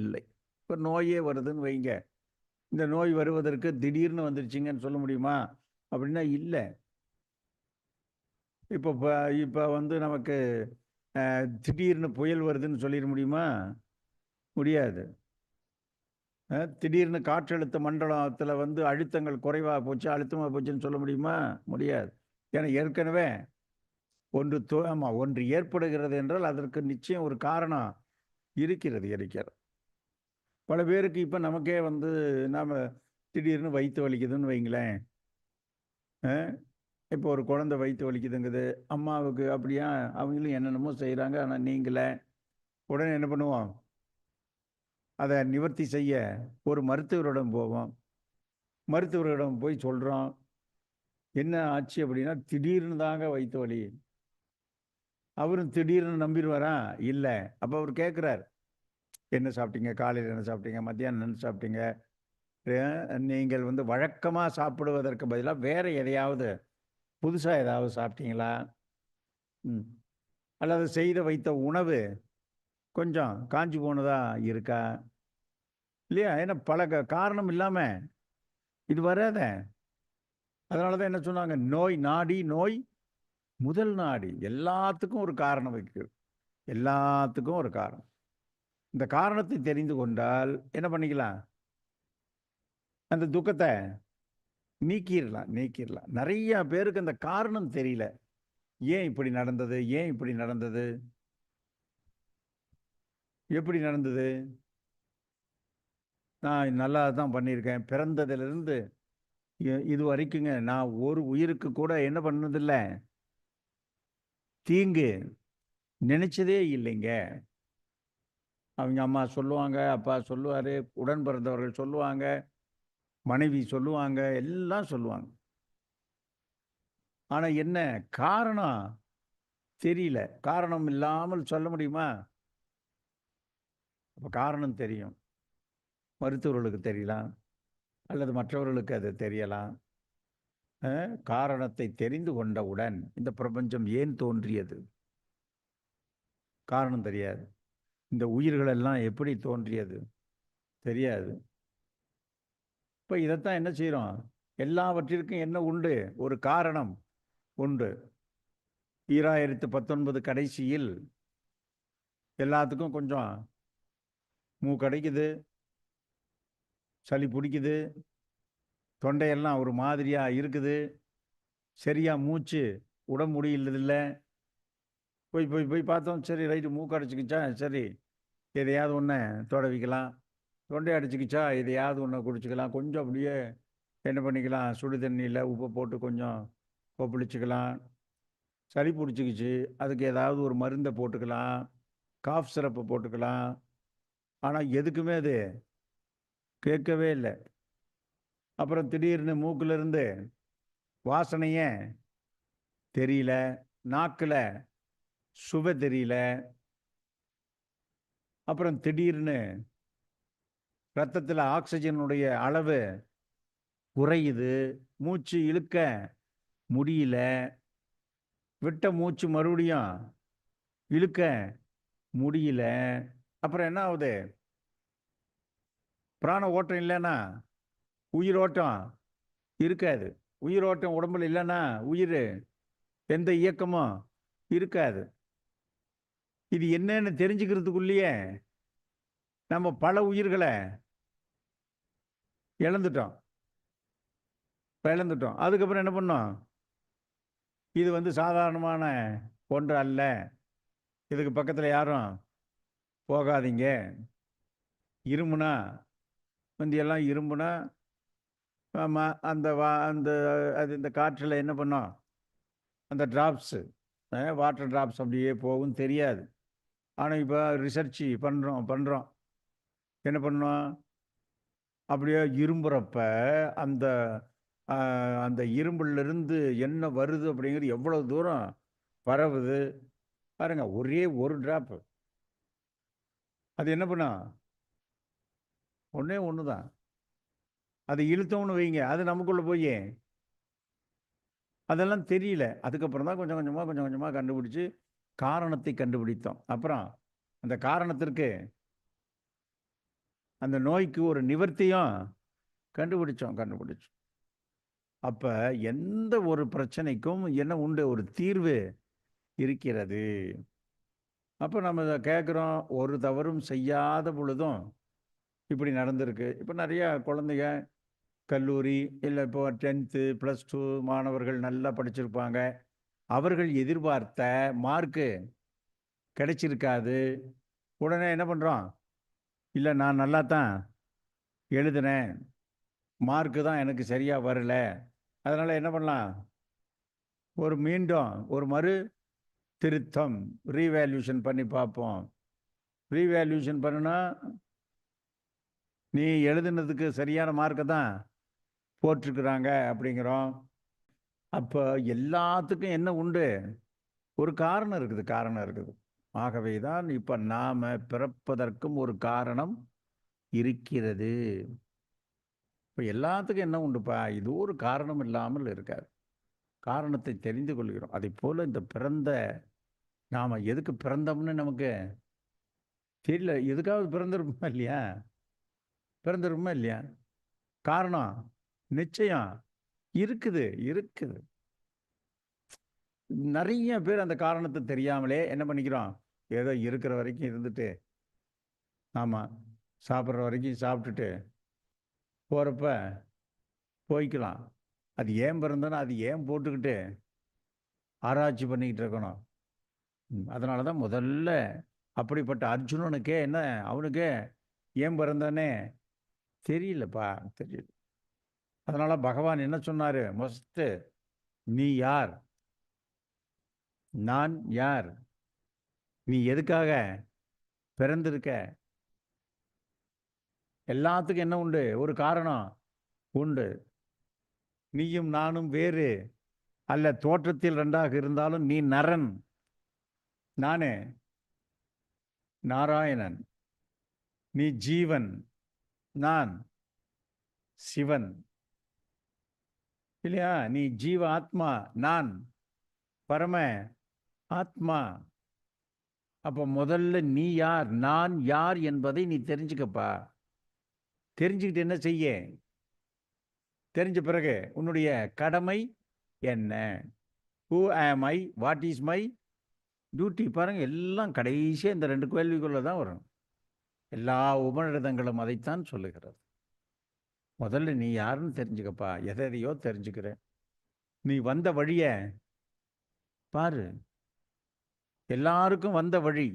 இல்லை. இப்போ நோயே வருதுன்னு வைங்க, இந்த நோய் வருவதற்கு திடீர்னு வந்துருச்சுங்கன்னு சொல்ல முடியுமா? அப்படின்னா இல்லை. இப்போ இப்போ வந்து நமக்கு திடீர்னு புயல் வருதுன்னு சொல்லிட முடியுமா? முடியாது. திடீர்னு காற்றழுத்த மண்டலத்தில் வந்து அழுத்தங்கள் குறைவாக போச்சு, அழுத்தமாக போச்சுன்னு சொல்ல முடியுமா? முடியாது. ஏன்னா ஏற்கனவே ஒன்று ஏற்படுகிறது என்றால் அதற்கு நிச்சயம் ஒரு காரணம் இருக்கிறது. பல பேருக்கு இப்போ நமக்கே வந்து நாம் திடீர்னு வயிற்று வலிக்குதுன்னு வைங்களேன். இப்போ ஒரு குழந்தை வயிற்று வலிக்குதுங்குது, அம்மாவுக்கு அப்படியா, அவங்களும் என்னென்னமோ செய்கிறாங்க, ஆனால் நீங்களே உடனே என்ன பண்ணுவோம்? அதை நிவர்த்தி செய்ய ஒரு மருத்துவரிடம் போவோம். மருத்துவரிடம் போய் சொல்கிறோம், என்ன ஆச்சு அப்படின்னா, திடீர்னு தாங்க வயிற்று வலி. அவரும் திடீர்னு நம்பிடுவாரா? இல்லை. அப்போ அவர் கேட்குறார், என்ன சாப்பிட்டீங்க, காலையில் என்ன சாப்பிட்டீங்க, மத்தியானம் என்ன சாப்பிட்டீங்க, நீங்கள் வந்து வழக்கமாக சாப்பிடுவதற்கு பதிலாக வேறு எதையாவது புதுசாக ஏதாவது சாப்பிட்டீங்களா? அல்லது செய்த வைத்த உணவு கொஞ்சம் காஞ்சி போனதா இருக்கா? இல்லையா? ஏன்னா பல காரணம் இல்லாமல் இது வராத. அதனால தான் என்ன சொன்னாங்க, நோய் நாடி நோய் முதல் நாடி. எல்லாத்துக்கும் ஒரு காரணம் வைக்கிறது, எல்லாத்துக்கும் ஒரு காரணம். இந்த காரணத்தை தெரிந்து கொண்டால் என்ன பண்ணிக்கலாம்? அந்த துக்கத்தை நீக்கிடலாம். நிறைய பேருக்கு அந்த காரணம் தெரியல. ஏன் இப்படி நடந்தது, ஏன் இப்படி நடந்தது, எப்படி நடந்தது? நான் நல்லா தான் பண்ணியிருக்கேன், பிறந்ததிலிருந்து இது வரைக்குங்க நான் ஒரு உயிருக்கு கூட என்ன பண்ணதில்லை, தீங்கு நினைச்சதே இல்லைங்க. அவங்க அம்மா சொல்லுவாங்க, அப்பா சொல்லுவார், உடன் பிறந்தவர்கள் சொல்லுவாங்க, மனைவி சொல்லுவாங்க, எல்லாம் சொல்லுவாங்க. ஆனால் என்ன காரணம் தெரியல. காரணம் இல்லாமல் சொல்ல முடியுமா? அப்போ காரணம் தெரியும். மருத்துவர்களுக்கு தெரியலாம், அல்லது மற்றவர்களுக்கு அது தெரியலாம். காரணத்தை தெரிந்து கொண்டவுடன் இந்த பிரபஞ்சம் ஏன் தோன்றியது காரணம் தெரியாது. இந்த உயிர்கள் எல்லாம் எப்படி தோன்றியது தெரியாது. இப்போ இதைத்தான் என்ன செய்கிறோம்? எல்லாவற்றிற்கும் என்ன உண்டு? ஒரு காரணம் உண்டு. 2019 கடைசியில் எல்லாத்துக்கும் கொஞ்சம் மூக்கடைக்குது, சளி பிடிக்குது, தொண்டையெல்லாம் ஒரு மாதிரியாக இருக்குது, சரியாக மூச்சு விட முடியலதில்ல. போய் பார்த்தோம், சரி ரைட்டு, மூக்கு அடைச்சிக்கிச்சா, சரி எதையாவது ஒன்று தடவிக்கலாம். தொண்டை அடைச்சிக்கிச்சா, எதையாவது ஒன்று குடிச்சிக்கலாம். கொஞ்சம் அப்படியே என்ன பண்ணிக்கலாம், சுடு தண்ணியில் உப்பை போட்டு கொஞ்சம் கொப்பளிச்சிக்கலாம். சளி பிடிச்சிக்கிச்சு, அதுக்கு ஏதாவது ஒரு மருந்தை போட்டுக்கலாம், காஃப் சிரப்பை போட்டுக்கலாம். ஆனால் எதுக்குமே அது கேட்கவே இல்லை. அப்புறம் திடீர்னு மூக்கிலிருந்து வாசனையே தெரியல, நாக்கில் சுவை தெரியல. அப்புறம் திடீர்னு ரத்தத்தில் ஆக்சிஜனுடைய அளவு குறையுது, மூச்சு இழுக்க முடியல, விட்ட மூச்சு மறுபடியும் இழுக்க முடியல. அப்புறம் என்ன ஆகுது? பிராண ஓட்டம் இல்லைன்னா உயிரோட்டம் இருக்காது. உயிரோட்டம் உடம்புல இல்லைன்னா உயிர் எந்த இயக்கமும் இருக்காது. இது என்னன்னு தெரிஞ்சுக்கிறதுக்குள்ளேயே நம்ம பல உயிர்களை இழந்துட்டோம். அதுக்கப்புறம் என்ன பண்ணோம்? இது வந்து சாதாரணமான ஒன்று அல்ல, இதுக்கு பக்கத்தில் யாரும் போகாதீங்க. இருமுனா முந்தியெல்லாம் இருமுனா அந்த அது இந்த காற்றில் என்ன பண்ணோம், அந்த ட்ராப்ஸு, வாட்டர் ட்ராப்ஸ் அப்படியே போகும், தெரியாது. ஆனால் இப்போ ரிசர்ச் பண்ணுறோம். என்ன பண்ணோம்? அப்படியே இரும்புறப்ப அந்த அந்த இரும்புலேருந்து என்ன வருது அப்படிங்கிறது எவ்வளோ தூரம் பரவுது பாருங்க. ஒரே ஒரு ட்ராப்பு அது என்ன பண்ணும்? ஒன்றே ஒன்று தான். அது இழுத்தோம்னு வைங்க, அது நமக்குள்ளே போய் அதெல்லாம் தெரியல. அதுக்கப்புறம் தான் கொஞ்சம் கொஞ்சமாக கண்டுபிடிச்சி காரணத்தை கண்டுபிடித்தோம். அப்புறம் அந்த காரணத்திற்கு, அந்த நோய்க்கு ஒரு நிவர்த்தியும் கண்டுபிடிச்சோம். அப்ப எந்த ஒரு பிரச்சனைக்கும் என்ன உண்டு? ஒரு தீர்வு இருக்கிறது. அப்ப நம்ம இத கேட்குறோம், ஒரு தவறும் செய்யாத பொழுதும் இப்படி நடந்திருக்கு. இப்ப நிறைய குழந்தைங்க கல்லூரி, இல்ல இப்போ 10th, +2 மாணவர்கள் நல்லா படிச்சிருப்பாங்க. அவர்கள் எதிர்பார்த்த மார்க்கு கிடைச்சிருக்காது. உடனே என்ன பண்றோம்? இல்ல நான் நல்லா தான் எழுதினேன். மார்க்கு தான் எனக்கு சரியா வரல. அதனால என்ன பண்ணலாம்? மீண்டும் ஒரு மறு திருத்தம், ரீவேல்யூஷன் பண்ணி பார்ப்போம். ரீவேல்யூஷன் பண்ணுனா, நீ எழுதுனதுக்கு சரியான மார்க்கை தான் போட்டிருக்கிறாங்க அப்படிங்கிறோம். அப்போ எல்லாத்துக்கும் என்ன உண்டு? ஒரு காரணம் இருக்குது. ஆகவே தான் இப்ப நாம பிறப்பதற்கும் ஒரு காரணம் இருக்கிறது. இப்ப எல்லாத்துக்கும் என்ன உண்டுப்பா? இது ஒரு காரணம் இல்லாமல் இருக்காது. காரணத்தை தெரிந்து கொள்கிறோம். அதைப்போல இந்த நாம எதுக்கு பிறந்தோம்னு நமக்கு தெரியல. எதுக்காவது பிறந்திருப்போமா இல்லையா? காரணம் நிச்சயம் இருக்குது. நிறைய பேர் அந்த காரணத்தை தெரியாமலே என்ன பண்ணிக்கிறோம்? ஏதோ இருக்கிற வரைக்கும் இருந்துட்டு, ஆமா, சாப்பிட்ற வரைக்கும் சாப்பிட்டுட்டு போறப்ப போய்க்கலாம். அது ஏன் பிறந்தோன்னா அது ஏன் போட்டுக்கிட்டு ஆராய்ச்சி பண்ணிக்கிட்டு இருக்கணும்? அதனால தான் முதல்ல அப்படிப்பட்ட அர்ஜுனனுக்கே அவனுக்கே ஏன் பிறந்தானே தெரியல. அதனால பகவான் என்ன சொன்னாரு? மொஸ்ட், நீ யார்? நான் யார்? நீ எதுக்காக பிறந்திருக்க? எல்லாத்துக்கும் என்ன உண்டு? ஒரு காரணம் உண்டு. நீயும் நானும் வேறு அல்ல. தோற்றத்தில் ரெண்டாக இருந்தாலும் நீ நரன், நானே நாராயணன். நீ ஜீவன், நான் சிவன். இல்லையா? நீ ஜீவ ஆத்மா, நான் பரம ஆத்மா. அப்ப முதல்ல நீ யார், நான் யார் என்பதை நீ தெரிஞ்சுக்கப்பா. தெரிஞ்சுக்கிட்டு என்ன செய்ய? தெரிஞ்ச பிறகு உன்னுடைய கடமை என்ன? ஹூ ஆம் ஐ, வாட் இஸ் மை டியூட்டி? பாருங்க, எல்லாம் கடைசியாக இந்த 2 கேள்விக்குள்ள தான் வரும். எல்லா உபநிடதங்களும் அதைத்தான் சொல்லுகிறது. முதல்ல நீ யாருன்னு தெரிஞ்சுக்கப்பா. எதையோ தெரிஞ்சுக்கிறேன். நீ வந்த வழிய பாரு. எல்லாருக்கும் வந்த வழி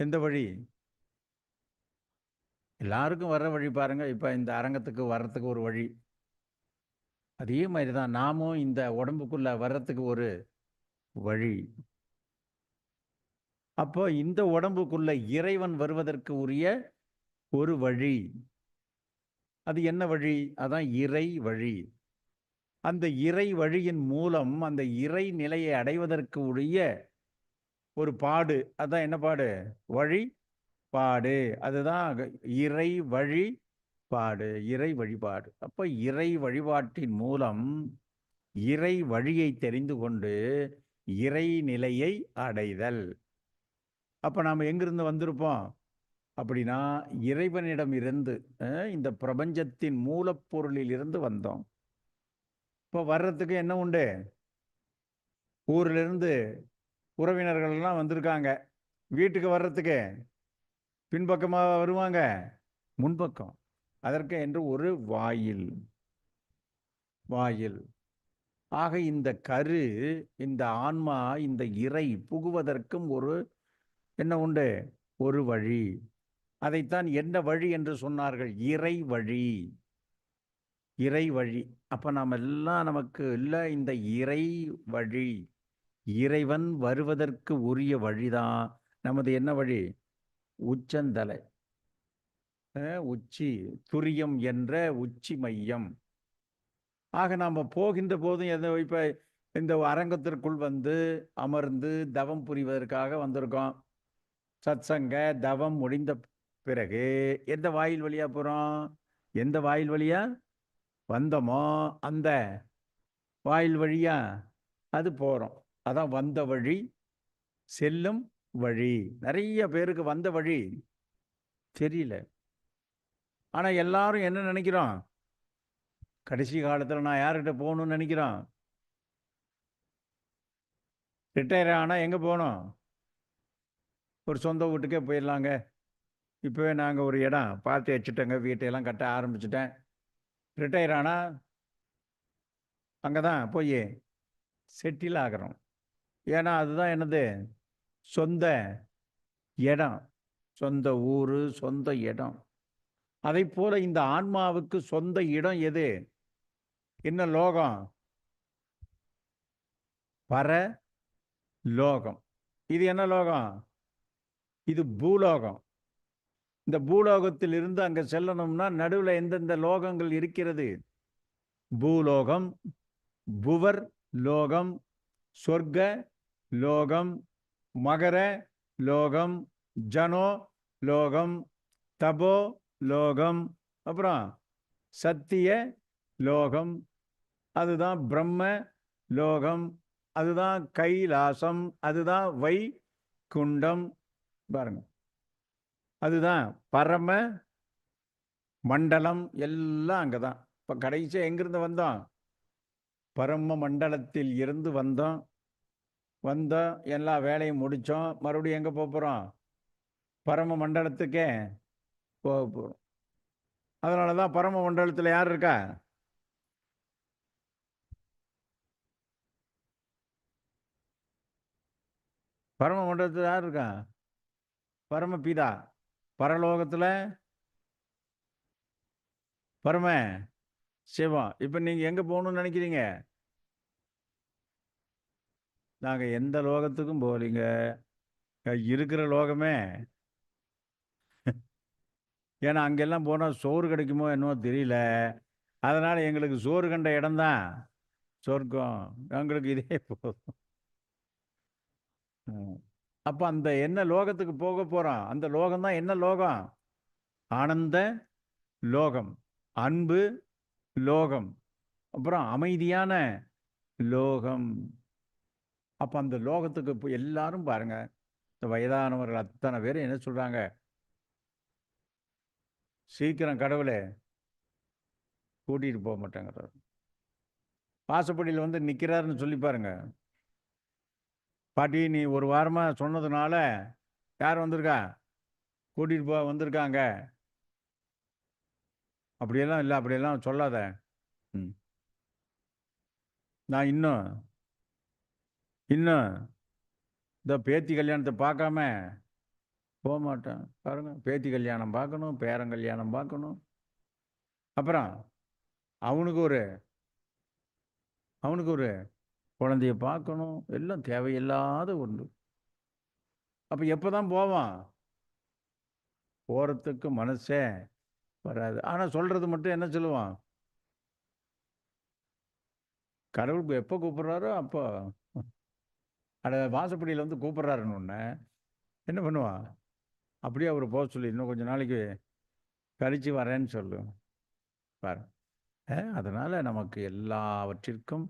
எந்த வழி? எல்லாருக்கும் வர்ற வழி பாருங்க. இப்ப இந்த அரங்கத்துக்கு வர்றதுக்கு ஒரு வழி, அதே மாதிரி தான் நாமும் இந்த உடம்புக்குள்ள வர்றதுக்கு ஒரு வழி. அப்போ இந்த உடம்புக்குள்ள இறைவன் வருவதற்கு உரிய ஒரு வழி. அது என்ன வழி? அதான் இறை வழி. அந்த இறை வழியின் மூலம் அந்த இறை நிலையை அடைவதற்கு உரிய ஒரு பாடு. அதான் என்ன பாடு? வழி பாடு. அதுதான் இறை வழி பாடு, இறை வழிபாடு. அப்ப இறை வழிபாட்டின் மூலம் இறை வழியை தெரிந்து கொண்டு இறை நிலையை அடைதல். அப்ப நாம எங்கிருந்து வந்திருப்போம் அப்படின்னா, இறைவனிடம் இருந்து, இந்த பிரபஞ்சத்தின் மூலப்பொருளில் இருந்து வந்தோம். இப்போ வர்றதுக்கு என்ன உண்டு? ஊர்ல இருந்து உறவினர்கள் எல்லாம் வந்திருக்காங்க. வீட்டுக்கு வர்றதுக்கு பின்பக்கமாக வருவாங்க, முன்பக்கம். அதற்கு என்று ஒரு வாயில். ஆக இந்த கரு, இந்த ஆன்மா, இந்த இறை புகுவதற்கும் ஒரு என்ன உண்டு? ஒரு வழி. அதைத்தான் என்ன வழி என்று சொன்னார்கள்? இறை வழி. அப்ப நாம் எல்லாம் நமக்கு இல்லை இந்த இறை வழி. இறைவன் வருவதற்கு உரிய வழிதான் நமது என்ன வழி? உச்சந்தலை, உச்சி, துரியம் என்ற உச்சி மையம். ஆக நாம் போகின்ற போதும் இப்ப இந்த அரங்கத்திற்குள் வந்து அமர்ந்து தவம் புரிவதற்காக வந்திருக்கோம். சத்சங்க தவம் முடிந்த பிறகு எந்த வாயில் வழியா போறோம்? எந்த வாயில் வழியா வந்தோமோ அந்த வாயில் வழியா அது போறோம். அதான் வந்த வழி, செல்லும் வழி. நிறைய பேருக்கு வந்த வழி தெரியல. ஆனா எல்லாரும் என்ன நினைக்கிறோம்? கடைசி காலத்துல நான் யார்கிட்ட போகணும்னு நினைக்கிறோம்? ரிட்டையர் ஆனா எங்க போகணும்? ஒரு சொந்த வீட்டுக்கே போயிடலாங்க. இப்போவே நாங்கள் ஒரு இடம் பார்த்து வச்சுட்டேங்க, வீட்டையெல்லாம் கட்ட ஆரம்பிச்சிட்டேன். ரிட்டையர் ஆனால் அங்கே தான் போய் செட்டில் ஆகிறோம். ஏன்னா அதுதான் என்னது? சொந்த இடம், சொந்த ஊர், சொந்த இடம். அதை போல இந்த ஆன்மாவுக்கு சொந்த இடம் எது? என்ன லோகம்? பரலோகம். இது என்ன லோகம்? இது பூலோகம். இந்த பூலோகத்தில் இருந்து அங்க செல்லணும்னா நடுவில் எந்தெந்த லோகங்கள் இருக்கிறது? பூலோகம், புவர் லோகம், சொர்க்க லோகம், மகர லோகம், ஜனோ லோகம், தபோ லோகம், அப்புறம் சத்திய லோகம், அதுதான் பிரம்ம லோகம், அதுதான் கைலாசம், அதுதான் வைகுண்டம். பாருங்க, அதுதான் பரம மண்டலம். எல்லாம் அங்கதான். இப்ப கடைசியா எங்கிருந்து வந்தோம்? பரம மண்டலத்தில் இருந்து வந்தோம். எல்லா வேலையும் முடிச்சோம். மறுபடியும் எங்க போறோம்? பரம மண்டலத்துக்கே போக போறோம். அதனாலதான் பரம மண்டலத்தில் யார் இருக்கா? பரம மண்டலத்தில் யார் இருக்கா? பரமபிதா. பரலோகத்துல பரம சிவம். இப்ப நீங்க எங்க போகணும்னு நினைக்கிறீங்க? நாங்க எந்த லோகத்துக்கும் போகலீங்க. இருக்கிற லோகமே. ஏன்னா அங்கெல்லாம் போனா சோறு கிடைக்குமோ என்னவோ தெரியல. அதனால எங்களுக்கு சோறு கண்ட இடம்தான் சொர்க்கம். எங்களுக்கு இதே போதும். அப்ப அந்த என்ன லோகத்துக்கு போக போறோம்? அந்த லோகம் தான் என்ன லோகம்? ஆனந்த லோகம், அன்பு லோகம், அப்புறம் அமைதியான லோகம். அப்ப அந்த லோகத்துக்கு இப்போ எல்லாரும் பாருங்க, இந்த வயதானவர்கள் அத்தனை பேர் என்ன சொல்றாங்க? சீக்கிரம் கடவுளை கூட்டிட்டு போக மாட்டாங்க. வாசப்படியில் வந்து நிக்கிறாருன்னு சொல்லி பாருங்க. பாட்டி நீ ஒரு வாரமா சொன்னதுனால யார் வந்திருக்கா? கூட்டிட்டு வந்திருக்காங்க. அப்படியெல்லாம் இல்லை, அப்படியெல்லாம் சொல்லாத. நான் இன்னும் இந்த பேத்தி கல்யாணத்தை பார்க்காம போக மாட்டேன். பாருங்க, பேத்தி கல்யாணம் பார்க்கணும், பேரங்கல்யாணம் பார்க்கணும், அப்புறம் அவனுக்கு ஒரு குழந்தைய பார்க்கணும். எல்லாம் தேவையில்லாத ஒன்று. அப்ப எப்பதான் போவான்? போறதுக்கு மனசே வராது. ஆனா சொல்றது மட்டும் என்ன சொல்லுவான்? கடவுளுக்கு எப்போ கூப்பிடுறாரோ அப்போ வாசப்படியில் வந்து கூப்பிடுறாருன்னு ஒன்று என்ன பண்ணுவான்? அப்படியே அவர் போக சொல்லி இன்னும் கொஞ்சம் நாளைக்கு கழிச்சு வரேன்னு சொல்லு பாரு. அதனால நமக்கு எல்லாத்துக்கும்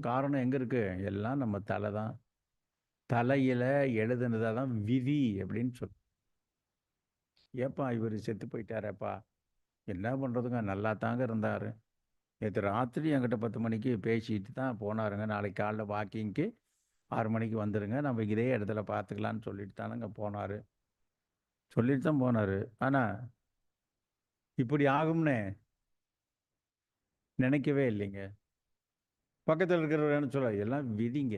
காரணம் எங்க இருக்கு? எல்லாம் நம்ம தலை தான். தலையில எழுதுனதான் விதி அப்படின்னு சொல்லு. ஏப்பா இவர் செத்து போயிட்டாரப்பா, என்ன பண்றதுங்க? நல்லா தாங்க இருந்தாரு. நேற்று ராத்திரி என்கிட்ட 10 மணிக்கு பேசிட்டு தான் போனாருங்க. நாளைக்கு காலைல வாக்கிங்க்கு 6 மணிக்கு வந்துடுங்க, நம்ம இதே இடத்துல பார்த்துக்கலான்னு சொல்லிட்டு தானங்க போனார். சொல்லிட்டு தான் போனார். ஆனால் இப்படி ஆகும்னு நினைக்கவே இல்லைங்க. பக்கத்தில் இருக்கிறவர் என்ன சொல்ல, எல்லாம் விதிங்க.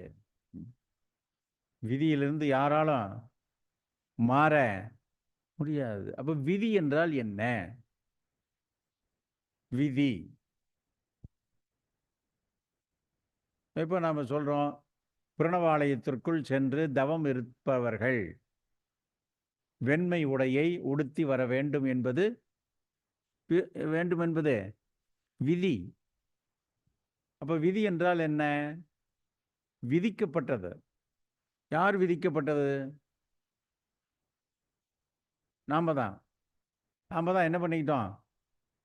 விதியிலிருந்து யாராலும் மாற முடியாது. அப்போ விதி என்றால் என்ன? விதி இப்போ நாம் சொல்கிறோம், பிரணவாலயத்திற்குள் சென்று தவம் இருப்பவர்கள் வெண்மை உடையை உடுத்தி வர வேண்டும் என்பது விதி. அப்ப விதி என்றால் என்ன? விதிக்கப்பட்டது. யார் விதிக்கப்பட்டது? நாம தான் என்ன பண்ணிக்கிட்டோம்?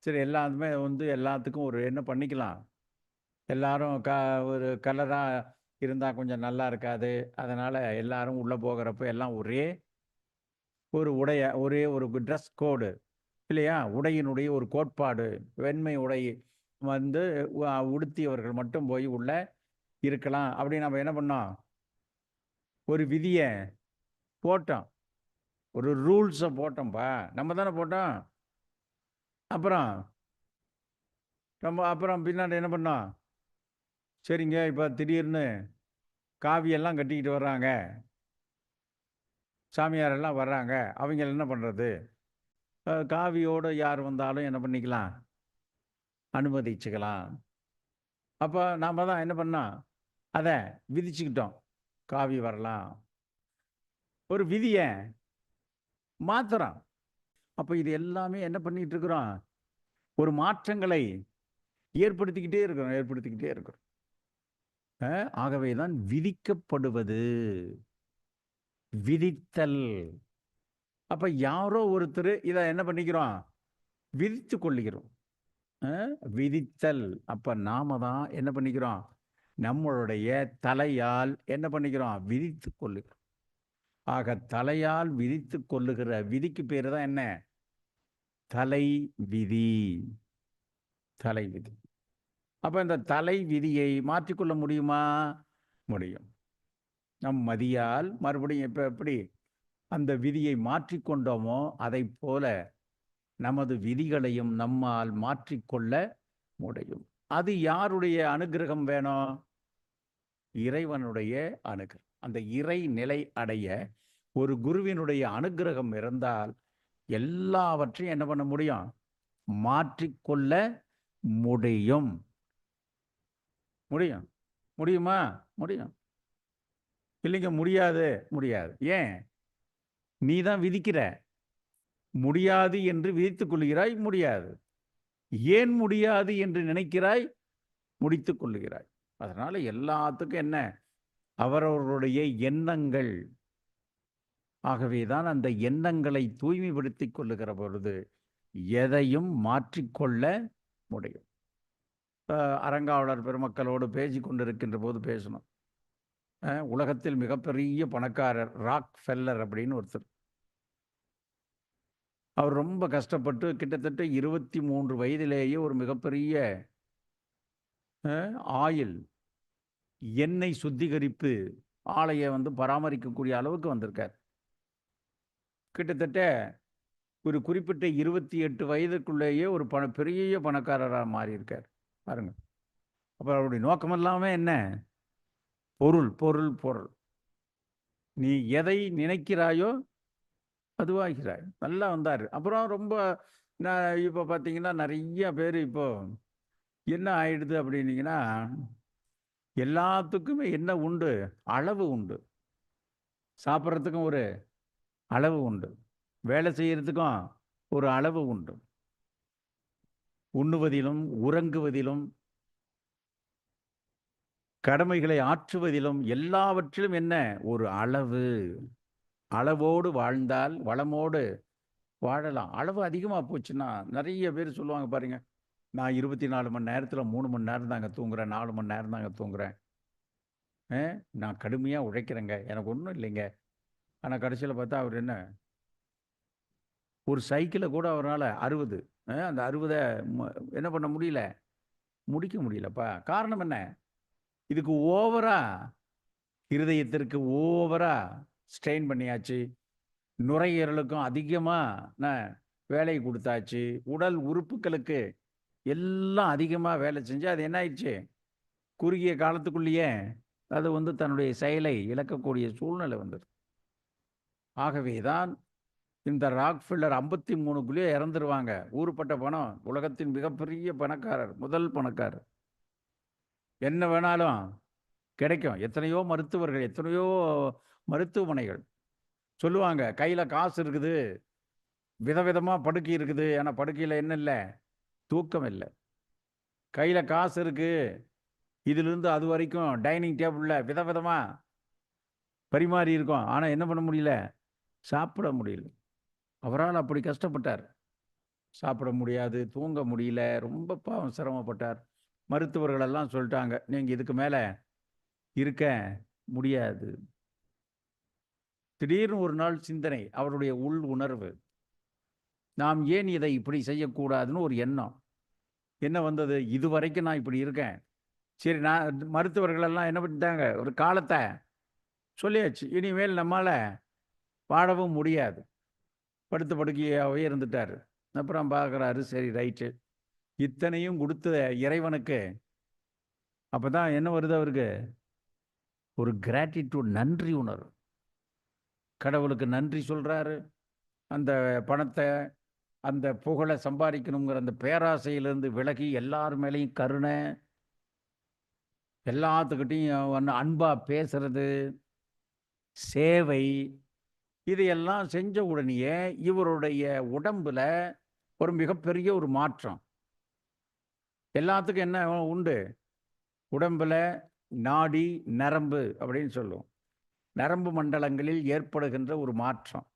சரி, எல்லாத்துக்கும் ஒரு என்ன பண்ணிக்கலாம், எல்லாரும் ஒரு கலராக இருந்தால் கொஞ்சம் நல்லா இருக்காது. அதனால் எல்லாரும் உள்ளே போகிறப்ப எல்லாம் ஒரே ஒரு ஒரே ஒரு ட்ரெஸ் கோடு இல்லையா? உடையினுடைய ஒரு கோட்பாடு, வெண்மை உடை வந்து உடுத்தியவர்கள் மட்டும் போய் உள்ள இருக்கலாம் அப்படின்னு நம்ம என்ன பண்ணோம்? ஒரு விதியை போட்டோம், ஒரு ரூல்ஸை போட்டோம்ப்பா. நம்ம தானே போட்டோம். அப்புறம் பின்னாடி என்ன பண்ணோம்? சரிங்க, இப்போ திடீர்னு காவியெல்லாம் கட்டிக்கிட்டு வர்றாங்க, சாமியாரெல்லாம் வர்றாங்க, அவங்க என்ன பண்ணுறது? காவியோடு யார் வந்தாலும் என்ன பண்ணிக்கலாம்? அனுமதிச்சுக்கலாம். அப்போ நாம் தான் என்ன பண்ணோம்? அதை விதிச்சுக்கிட்டோம், காவி வரலாம். ஒரு விதியை மாத்துறோம். அப்போ இது எல்லாமே என்ன பண்ணிட்டு இருக்கிறோம்? ஒரு மாற்றங்களை ஏற்படுத்திக்கிட்டே இருக்கிறோம். ஆகவே தான் விதிக்கப்படுவது, விதித்தல். அப்ப யாரோ ஒருத்தர் இதை என்ன பண்ணிக்கிறோம்? விதித்து கொள்ளுகிறோம். விதித்தல். அப்ப நாம தான் என்ன பண்ணிக்கிறோம்? நம்மளுடைய தலையால் என்ன பண்ணிக்கிறோம்? விதித்து கொள்ளுகிறோம். ஆக தலையால் விதித்து கொள்ளுகிற விதிக்கு பேரு தான் என்ன? தலை விதி. தலை விதி. அப்ப இந்த தலை விதியை மாற்றிக்கொள்ள முடியுமா? முடியும். நம் மதியால் மறுபடியும் இப்ப எப்படி அந்த விதியை மாற்றிக்கொண்டோமோ அதை போல நமது விதிகளையும் நம்மால் மாற்றிக்கொள்ள முடியும். அது யாருடைய அனுகிரகம் வேணும்? இறைவனுடைய அனுகிரகம். அந்த இறை நிலை அடைய ஒரு குருவினுடைய அனுகிரகம் இருந்தால் எல்லாவற்றையும் என்ன பண்ண முடியும்? மாற்றிக்கொள்ள முடியும். முடியுமா? முடியும். இல்லைங்க, முடியாது. ஏன்? நீ தான் விதிக்கிற. முடியாது என்று விதித்துக் கொள்கிறாய், முடியாது. ஏன் முடியாது என்று நினைக்கிறாய், முடித்துக் கொள்ளுகிறாய். அதனால எல்லாத்துக்கும் என்ன? அவரவர்களுடைய எண்ணங்கள். ஆகவேதான் அந்த எண்ணங்களை தூய்மைப்படுத்திக் கொள்ளுகிற பொழுது எதையும் மாற்றிக்கொள்ள முடியும். அரங்காவலர் பெருமக்களோடு பேசி கொண்டிருக்கின்ற போது பேசணும். உலகத்தில் மிகப்பெரிய பணக்காரர் ராக் ஃபெல்லர் அப்படின்னு ஒருத்தர். அவர் ரொம்ப கஷ்டப்பட்டு கிட்டத்தட்ட 23 வயதிலேயே ஒரு மிகப்பெரிய ஆயில் எண்ணெய் சுத்திகரிப்பு ஆலையை பராமரிக்கக்கூடிய அளவுக்கு வந்திருக்கார். கிட்டத்தட்ட ஒரு குறிப்பிட்ட 28 வயதுக்குள்ளேயே ஒரு பெரிய பணக்காரராக மாறியிருக்கார் பாருங்க. அப்போ அவருடைய நோக்கம் எல்லாமே என்ன? பொருள். நீ எதை நினைக்கிறாயோ அதுவாகிறாய். நல்லா வந்தார். அப்புறம் ரொம்ப இப்போ பார்த்தீங்கன்னா நிறைய பேர் இப்போ என்ன ஆயிடுது அப்படின்னீங்கன்னா, எல்லாத்துக்குமே என்ன உண்டு? அளவு உண்டு. சாப்பிட்றதுக்கும் ஒரு அளவு உண்டு, வேலை செய்யறதுக்கும் ஒரு அளவு உண்டு, உண்ணுவதிலும் உறங்குவதிலும் கடமைகளை ஆற்றுவதிலும் எல்லாவற்றிலும் என்ன? ஒரு அளவு. அளவோடு வாழ்ந்தால் வளமோடு வாழலாம். அளவு அதிகமாக போச்சுன்னா நிறைய பேர் சொல்லுவாங்க பாருங்க, நான் 24 மணி நேரத்தில் 3 மணி நேரம் தாங்க தூங்குறேன், 4 மணி நேரம் தாங்க தூங்குறேன், நான் கடுமையாக உழைக்கிறேங்க, எனக்கு ஒன்றும் இல்லைங்க. ஆனால் கடைசியில் பார்த்தா அவர் என்ன? ஒரு சைக்கிளை கூட அவரால் 60 அந்த 60 என்ன பண்ண முடியல, முடிக்க முடியலப்பா. காரணம் என்ன? இதுக்கு ஓவரா இருதயத்திற்கு ஓவரா ஸ்ட்ரெயின் பண்ணியாச்சு, நுரையீரலுக்கும் அதிகமாக வேலை கொடுத்தாச்சு, உடல் உறுப்புகளுக்கு எல்லாம் அதிகமாக வேலை செஞ்சு அது என்ன ஆயிடுச்சு? குறுகிய காலத்துக்குள்ளேயே அது தன்னுடைய செயலை இழக்கக்கூடிய சூழ்நிலை வந்தது. ஆகவே தான் இந்த ராக்ஃபெல்லர் 53க்குள்ளேயே இறந்துருவாங்க. ஊருப்பட்ட பணம், உலகத்தின் மிகப்பெரிய பணக்காரர், முதல் பணக்காரர். என்ன வேணாலும் கிடைக்கும். எத்தனையோ மருத்துவர்கள், எத்தனையோ மருத்துவமனைகள் சொல்லுவாங்க, கையில் காசு இருக்குது, விதவிதமாக படுக்கை இருக்குது, ஆனால் படுக்கையில் என்ன இல்லை? தூக்கம் இல்லை. கையில் காசு இருக்குது, இதிலிருந்து அது வரைக்கும் டைனிங் டேபிளில் விதவிதமாக பரிமாறி இருக்கும், ஆனால் என்ன பண்ண முடியல? சாப்பிட முடியல. அவரால் அப்படி கஷ்டப்பட்டார். சாப்பிட முடியாது, தூங்க முடியல, ரொம்ப பாவம் சிரமப்பட்டார். மருத்துவர்களெல்லாம் சொல்லிட்டாங்க, நீங்கள் இதுக்கு மேலே இருக்க முடியாது. திடீர்னு ஒரு நாள் சிந்தனை, அவருடைய உள் உணர்வு, நாம் ஏன் இதை இப்படி செய்யக்கூடாதுன்னு ஒரு எண்ணம். என்ன வந்தது? இதுவரைக்கும் நான் இப்படி இருக்கேன். சரி, நான் மருத்துவர்கள் எல்லாம் என்ன பண்ணிட்டாங்க, ஒரு காலத்தை சொல்லியாச்சு, இனிமேல் நம்மால் வாழவும் முடியாது. படுத்த படுக்கையாகவே இருந்துட்டார். அப்புறம் பார்க்குறாரு, சரி ரைட்டு, இத்தனையும் கொடுத்த இறைவனுக்கு அப்போ தான் என்ன வருது அவருக்கு? ஒரு கிராட்டிடியூட், நன்றி உணர்வு. கடவுளுக்கு நன்றி சொல்கிறாரு. அந்த பணத்தை, அந்த புகழை சம்பாதிக்கணுங்கிற அந்த பேராசையிலேருந்து விலகி எல்லார் மேலேயும் கருணை, எல்லாத்துக்கிட்டையும் அன்பாக பேசுறது, சேவை, இதையெல்லாம் செஞ்ச உடனேயே இவருடைய உடம்புல ஒரு மிகப்பெரிய ஒரு மாற்றம். எல்லாத்துக்கும் என்ன உண்டு? உடம்புல நாடி நரம்பு அப்படின்னு சொல்லுவோம். நரம்பு மண்டலங்களில் ஏற்படுகின்ற ஒரு மாற்றம்.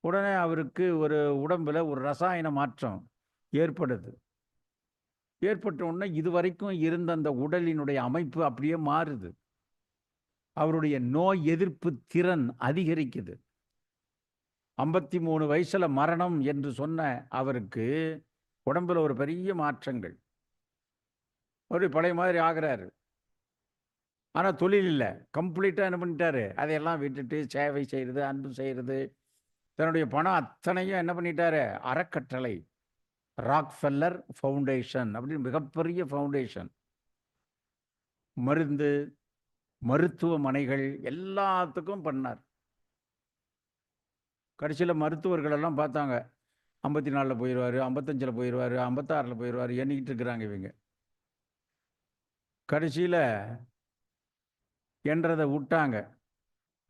உடனே அவருக்கு ஒரு உடம்புல ஒரு ரசாயன மாற்றம் ஏற்படுது. ஏற்பட்ட உடனே இதுவரைக்கும் இருந்த அந்த உடலினுடைய அமைப்பு அப்படியே மாறுது. அவருடைய நோய் எதிர்ப்பு திறன் அதிகரிக்குது. 53 வயசுல மரணம் என்று சொன்ன அவருக்கு உடம்புல ஒரு பெரிய மாற்றங்கள். ஒரு பழைய மாதிரி ஆகிறாரு. ஆனால் தொழில் இல்லை, கம்ப்ளீட்டாக என்ன பண்ணிட்டாரு, அதையெல்லாம் விட்டுட்டு சேவை செய்கிறது, அன்பு செய்கிறது, தன்னுடைய பணம் அத்தனையும் என்ன பண்ணிட்டாரு, அறக்கட்டளை, ராக்ஃபெல்லர் ஃபவுண்டேஷன் அப்படின்னு மிகப்பெரிய ஃபவுண்டேஷன், மருந்து, மருத்துவமனைகள் எல்லாத்துக்கும் பண்ணார். கடைசியில் மருத்துவர்கள் எல்லாம் பார்த்தாங்க, 54 போயிடுவார், 55 போயிடுவார், 56 போயிடுவார், எண்ணிக்கிட்டு இருக்கிறாங்க இவங்க. கடைசியில் என்றதை விட்டாங்க.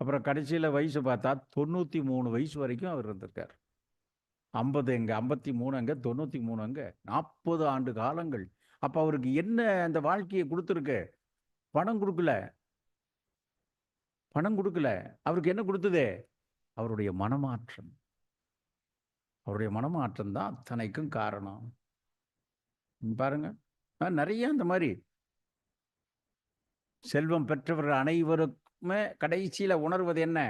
அப்புறம் கடைசியில் வயசு பார்த்தா 93 வயசு வரைக்கும் அவர் இருந்திருக்கார். 50 எங்க, 53 அங்கே, 93 அங்கே, 40 ஆண்டு காலங்கள். அப்போ அவருக்கு என்ன அந்த வாழ்க்கையை கொடுத்துருக்கு? பணம் கொடுக்கல, பணம் கொடுக்கல. அவருக்கு என்ன கொடுத்தது? அவருடைய மனமாற்றம். அவருடைய மனமாற்றம் தான் அத்தனைக்கும் காரணம். பாருங்க, நிறைய அந்த மாதிரி செல்வம் பெற்றவர்கள் அனைவருக்குமே கடைசியில் உணர்வது என்ன?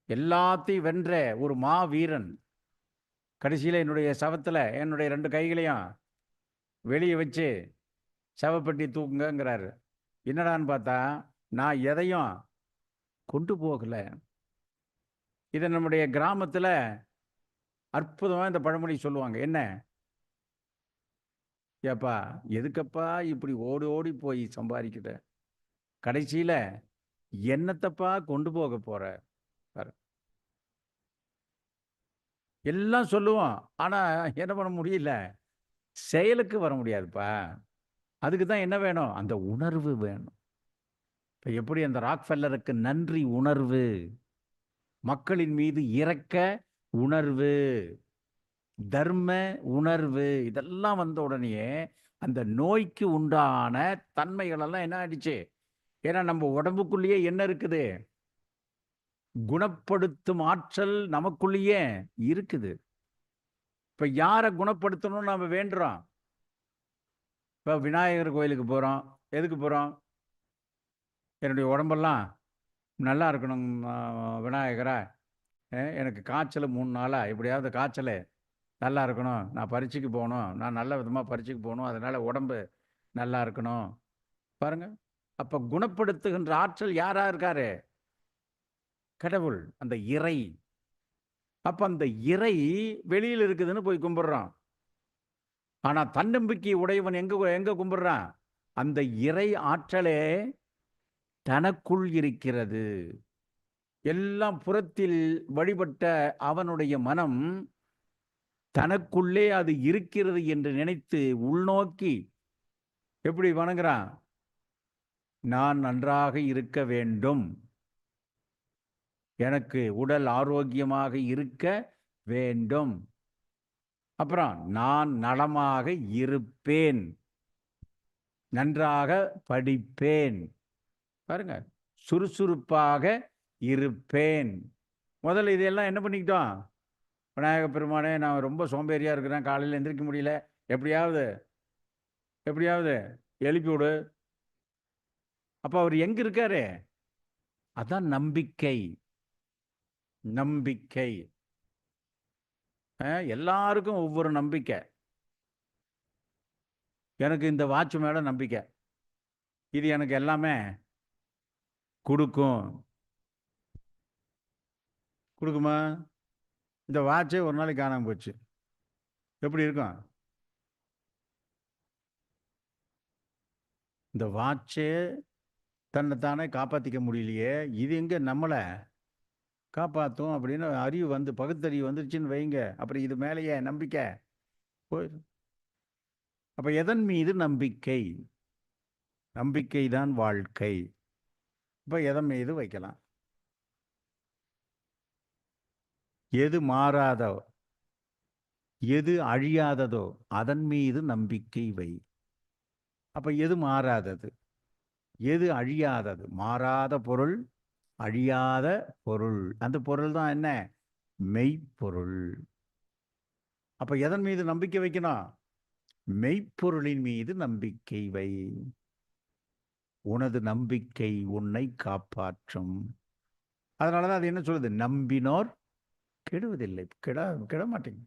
எல்லாத்தையும் வென்ற ஒரு மாவீரன். கடைசியில் என்னுடைய சவத்தில் என்னுடைய 2 கைகளையும் வெளியே வச்சு சவப்பெட்டி தூக்குங்கிறாரு. என்னடான்னு பார்த்தா, நான் எதையும் கொண்டு போகல. இதை நம்முடைய கிராமத்தில் அற்புதமாக இந்த பழமொழி சொல்லுவாங்க. என்ன? ஏப்பா, எதுக்கப்பா இப்படி ஓடி ஓடி போய் சம்பாதிக்கிட்ட? கடைசியில் என்னத்தப்பா கொண்டு போக போற? எல்லாம் சொல்லுவோம், ஆனால் என்ன பண்ண முடியல, செயலுக்கு வர முடியாதுப்பா. அதுக்கு தான் என்ன வேணும்? அந்த உணர்வு வேணும். இப்போ எப்படி அந்த ராக்ஃபெல்லருக்கு நன்றி உணர்வு, மக்களின் மீது இரக்க உணர்வு, தர்ம உணர்வு, இதெல்லாம் வந்த உடனே அந்த நோய்க்கு உண்டான தன்மைகளெல்லாம் என்ன ஆயிடுச்சு? ஏன்னா நம்ம உடம்புக்குள்ளேயே என்ன இருக்குது? குணப்படுத்தும் ஆற்றல் நமக்குள்ளேயே இருக்குது. இப்போ யாரை குணப்படுத்தணும்னு நம்ம வேண்டுறோம்? இப்போ விநாயகர் கோயிலுக்கு போகிறோம். எதுக்கு போகிறோம்? என்னுடைய உடம்பெல்லாம் நல்லா இருக்கணும் விநாயகரா, எனக்கு காய்ச்சல் 3 நாளாக, எப்படியாவது காய்ச்சல் நல்லா இருக்கணும், நான் பரீட்சைக்கு போகணும், நான் நல்ல விதமாக பரீட்சைக்கு போகணும், அதனால் உடம்பு நல்லா இருக்கணும். பாருங்க, அப்போ குணப்படுத்துகின்ற ஆற்றல் யாரா இருக்காரு? கடவுள், அந்த இறை. அப்போ அந்த இறை வெளியில் இருக்குதுன்னு போய் கும்பிடுறோம். ஆனால் தன்னம்பிக்கை உடையவன் எங்க கும்பிடுறான்? அந்த இறை ஆற்றலே தனக்குள் இருக்கிறது. எல்லாம் புறத்தில் வழிபட்ட அவனுடைய மனம் தனக்குள்ளே அது இருக்கிறது என்று நினைத்து உள்நோக்கி எப்படி வணங்குறான்? நான் நன்றாக இருக்க வேண்டும், எனக்கு உடல் ஆரோக்கியமாக இருக்க வேண்டும், அப்புறம் நான் நலமாக இருப்பேன், நன்றாக படிப்பேன், பாருங்க, சுறுசுறுப்பாக இருப்பேன். முதல்ல இதெல்லாம் என்ன பண்ணிக்கிட்டோம்? விநாயக பெருமானே, நான் ரொம்ப சோம்பேறியாக இருக்கிறேன், காலையில் எந்திரிக்க முடியல, எப்படியாவது எழுப்பி விடு, அப்ப அவர் எங்க இருக்காரு? அதான் நம்பிக்கை. நம்பிக்கை. எல்லாருக்கும் ஒவ்வொரு நம்பிக்கை. எனக்கு இந்த வாட்ச் மேல நம்பிக்கை, இது எனக்கு எல்லாமே கொடுக்கும். கொடுக்குமா? இந்த வாட்சே ஒரு நாளைக்கு காணாம போச்சு, எப்படி இருக்கும்? இந்த வாட்சே தன்னைத்தானே காப்பாற்றிக்க முடியலையே, இது எங்க நம்மளை காப்பாற்றும் அப்படின்னு அறிவு வந்து, பகுத்தறிவு வந்துருச்சுன்னு வைங்க, அப்புறம் இது மேலேயே நம்பிக்கை போயிடும். அப்ப எதன் மீது நம்பிக்கை? நம்பிக்கை தான் வாழ்க்கை. இப்ப எதன் மீது வைக்கலாம்? எது மாறாதோ, எது அழியாததோ அதன் மீது நம்பிக்கை வை. அப்ப எது மாறாதது, எது அழியாதது? மாறாத பொருள், அழியாத பொருள். அந்த பொருள் தான் என்ன? மெய்ப்பொருள். அப்ப எதன் மீது நம்பிக்கை வைக்கணும்? மெய்ப்பொருளின் மீது நம்பிக்கை வை. உனது நம்பிக்கை உன்னை காப்பாற்றும். அதனாலதான் அது என்ன சொல்லுது? நம்பினோர் கெடுவதில்லை. கெட மாட்டேங்க.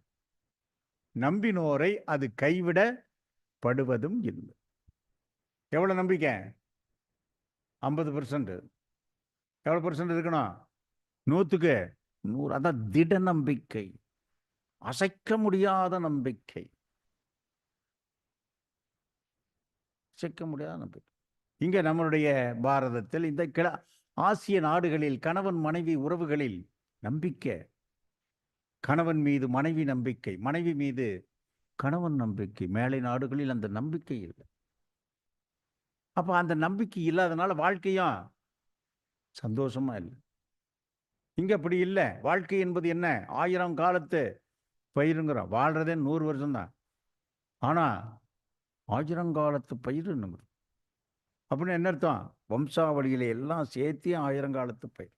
நம்பினோரை அது கைவிடப்படுவதும் இல்லை. எவ்வளவு நம்பிக்கை? 50%. எவ்வளவு % இருக்கணும்? 100க்கு 100. அதான் திட நம்பிக்கை, அசைக்க முடியாத நம்பிக்கை. அசைக்க முடியாத நம்பிக்கை. இங்க நம்மளுடைய பாரதத்தில், இந்த ஆசிய நாடுகளில் கணவன் மனைவி உறவுகளில் நம்பிக்கை. கணவன் மீது மனைவி நம்பிக்கை, மனைவி மீது கணவன் நம்பிக்கை. மேலை நாடுகளில் அந்த நம்பிக்கை இல்லை. அப்ப அந்த நம்பிக்கை இல்லாதனால வாழ்க்கையும் சந்தோஷமா இல்லை. இங்க அப்படி இல்லை. வாழ்க்கை என்பது என்ன? 1000 காலத்து பயிருங்கிறோம். வாழ்றதே 100 வருஷம்தான். ஆனா 1000 காலத்து பயிர் அப்படின்னு என்ன அர்த்தம்? வம்சாவளியில எல்லாம் சேர்த்து 1000 காலத்து பயிர்.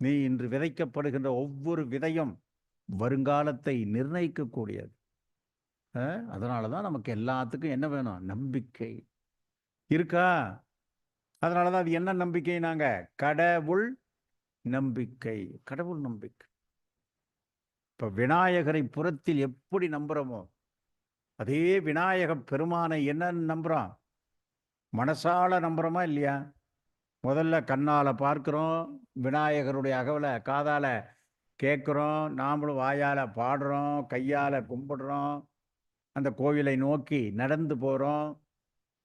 நீ இன்று விதைக்கப்படுகின்ற ஒவ்வொரு விதையும் வருங்காலத்தை நிர்ணயிக்கக்கூடியது. அதனாலதான் நமக்கு எல்லாத்துக்கும் என்ன வேணும்? நம்பிக்கை இருக்கா? அதனாலதான் அது என்ன நம்பிக்கை? நாங்க கடவுள் நம்பிக்கை. கடவுள் நம்பிக்கை. இப்ப விநாயகரை புறத்தில் எப்படி நம்புறோமோ, அதே விநாயக பெருமானை என்ன நம்புறோம்? மனசால நம்புறோமா இல்லையா? முதல்ல கண்ணால பார்க்கிறோம், விநாயகருடைய அகவலை காதால கேட்கிறோம், நாமளும் வாயால பாடுறோம், கையால கும்பிடுறோம், அந்த கோவிலை நோக்கி நடந்து போறோம்.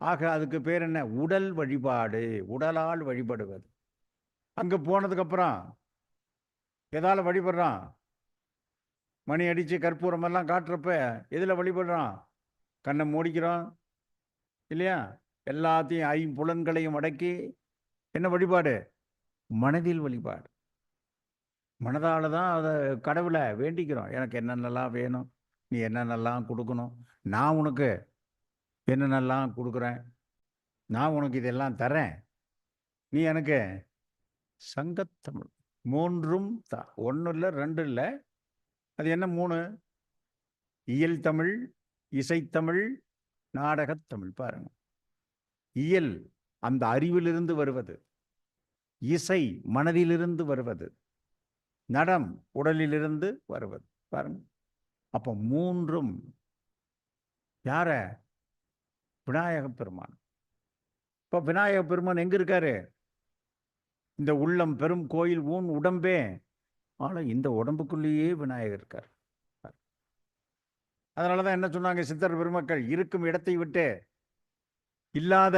ஆக அதுக்கு பேர் என்ன? உடல் வழிபாடு. உடலால் வழிபடுவது. அங்க போனதுக்கு அப்புறம் எதால வழிபடுறான்? மணி அடிச்சு கற்பூரம் எல்லாம் காட்டுறப்ப எதுல வழிபடுறான்? கண்ணை மூடிக்கிறோம் இல்லையா? எல்லாத்தையும் 5 புலன்களையும் அடக்கி என்ன வழிபாடு? மனதில் வழிபாடு. மனதால தான் அதை கடவுளை வேண்டிக்கிறோம். எனக்கு என்னென்னலாம் வேணும், நீ என்னென்னலாம் கொடுக்கணும், நான் உனக்கு என்னென்னலாம் கொடுக்குறேன், நான் உனக்கு இதெல்லாம் தரேன், நீ எனக்கு சங்கத்தமிழ். 3ம் தான். 1 இல்லை 2 இல்லை. அது என்ன 3? இயல் தமிழ், இசைத்தமிழ், நாடகத்தமிழ். பாருங்க, இயல் அந்த அறிவிலிருந்து வருவது, இசை மனதிலிருந்து வருவது, நடம் உடலிலிருந்து வருவது. பாருங்க, அப்ப 3ம் யார? விநாயக பெருமான். இப்ப விநாயக பெருமான் எங்க இருக்காரு? இந்த உள்ளம் பெரும் கோயில் ஊன் உடம்பே. ஆனா இந்த உடம்புக்குள்ளேயே விநாயகர் இருக்கார். அதனாலதான் என்ன சொன்னாங்க சித்தர் பெருமக்கள்? இருக்கும் இடத்தை விட்டு இல்லாத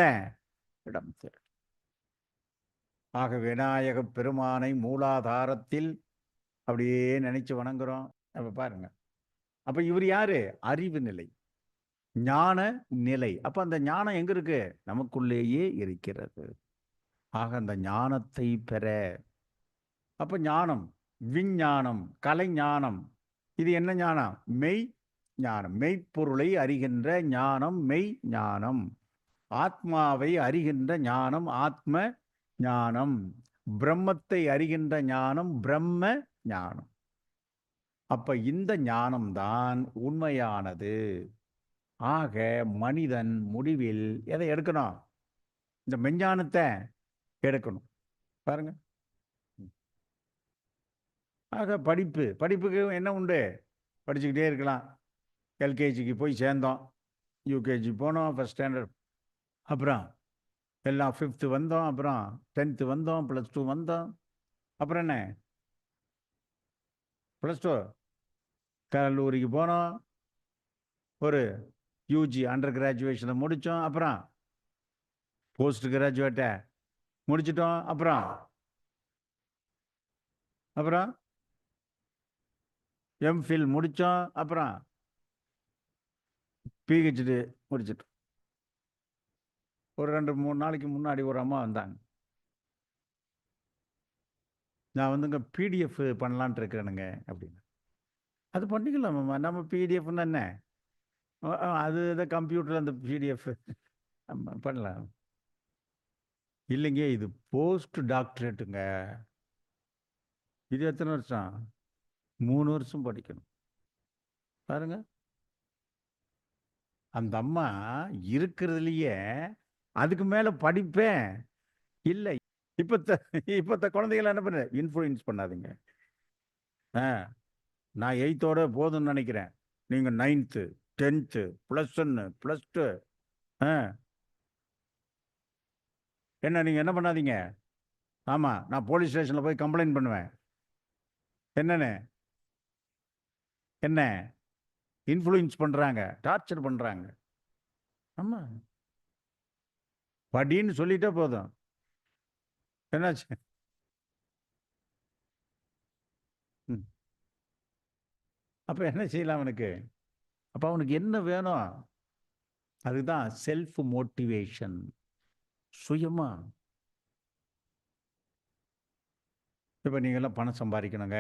இடம் தேடு. ஆக விநாயக பெருமானை மூலாதாரத்தில் அப்படியே நினைச்சு வணங்குறோம். அப்ப பாருங்க, அப்ப இவர் யாரு? அறிவு நிலை, ஞான நிலை. அப்ப அந்த ஞானம் எங்க இருக்கு? நமக்குள்ளேயே இருக்கிறது. ஆக அந்த ஞானத்தை பெற, அப்ப ஞானம், விஞ்ஞானம், கலைஞானம், இது என்ன ஞானம்? மெய் ஞானம். மெய்ப்பொருளை அறிகின்ற ஞானம் மெய் ஞானம். ஆத்மாவை அறிகின்ற ஞானம் ஆத்ம ஞானம். பிரம்மத்தை அறிகின்ற ஞானம் பிரம்ம ஞானம். அப்ப இந்த ஞானம்தான் உண்மையானது. ஆக மனிதன் முடிவில் எதை எடுக்கணும்? இந்த மெஞ்ஞானத்தை எடுக்கணும். பாருங்க. ஆக படிப்புக்கு என்ன உண்டு? படிச்சுக்கிட்டே இருக்கலாம். எல்கேஜிக்கு போய் சேர்ந்தோம், யூகேஜி போனோம், ஃபஸ்ட் ஸ்டாண்டர்ட், அப்புறம் எல்லாம் 5th வந்தோம், அப்புறம் 10th வந்தோம், +2 வந்தோம், அப்புறம் என்ன +2 கல்லூரிக்கு போனோம், ஒரு யூஜி அண்டர் கிராஜுவேஷனை முடித்தோம், அப்புறம் போஸ்ட் கிராஜுவேட்டை முடிச்சிட்டோம், அப்புறம் எம்ஃபில் முடித்தோம், அப்புறம் பிஹெச்டி முடிச்சிட்டோம். ஒரு 2-3 நாளைக்கு முன்னாடி ஒரு அம்மா வந்தாங்க. நான் வந்துங்க பிடிஎஃப் பண்ணலான்ட்டு இருக்கிறேனுங்க அப்படின்னு. அது பண்ணிக்கலாமாம்மா, நம்ம பிடிஎஃப்னா என்ன? அது இதை கம்ப்யூட்டரில் அந்த பிடிஎஃப் பண்ணலாம். இல்லைங்க, இது போஸ்ட் டாக்டரேட்டுங்க. இது எத்தனை வருஷம்? 3 வருஷம் படிக்கணும். பாருங்க, அந்த அம்மா இருக்கிறதுலையே அதுக்கு மேலே படிப்பேன் இல்லை. இப்பத்த குழந்தைகள் என்ன பண்ண, இன்ஃப்ளூயன்ஸ் பண்ணாதீங்க. நான் 8th போதும்னு நினைக்கிறேன், நீங்கள் 9th 10th +1 +2 என்ன நீங்கள் என்ன பண்ணாதீங்க. ஆமாம், நான் போலீஸ் ஸ்டேஷனில் போய் கம்ப்ளைண்ட் பண்ணுவேன். என்னன்னு என்ன இன்ஃப்ளூயன்ஸ் பண்ணுறாங்க, டார்ச்சர் பண்ணுறாங்க. ஆமாம், படின்னு சொல்லிட்டே போதும். என்னாச்சு? அப்போ என்ன செய்யலாம் அவனுக்கு? அப்போ அவனுக்கு என்ன வேணும்? அதுதான் செல்ஃப் மோட்டிவேஷன். சுயமா இப்போ நீங்கள்லாம் பணம் சம்பாதிக்கணுங்க,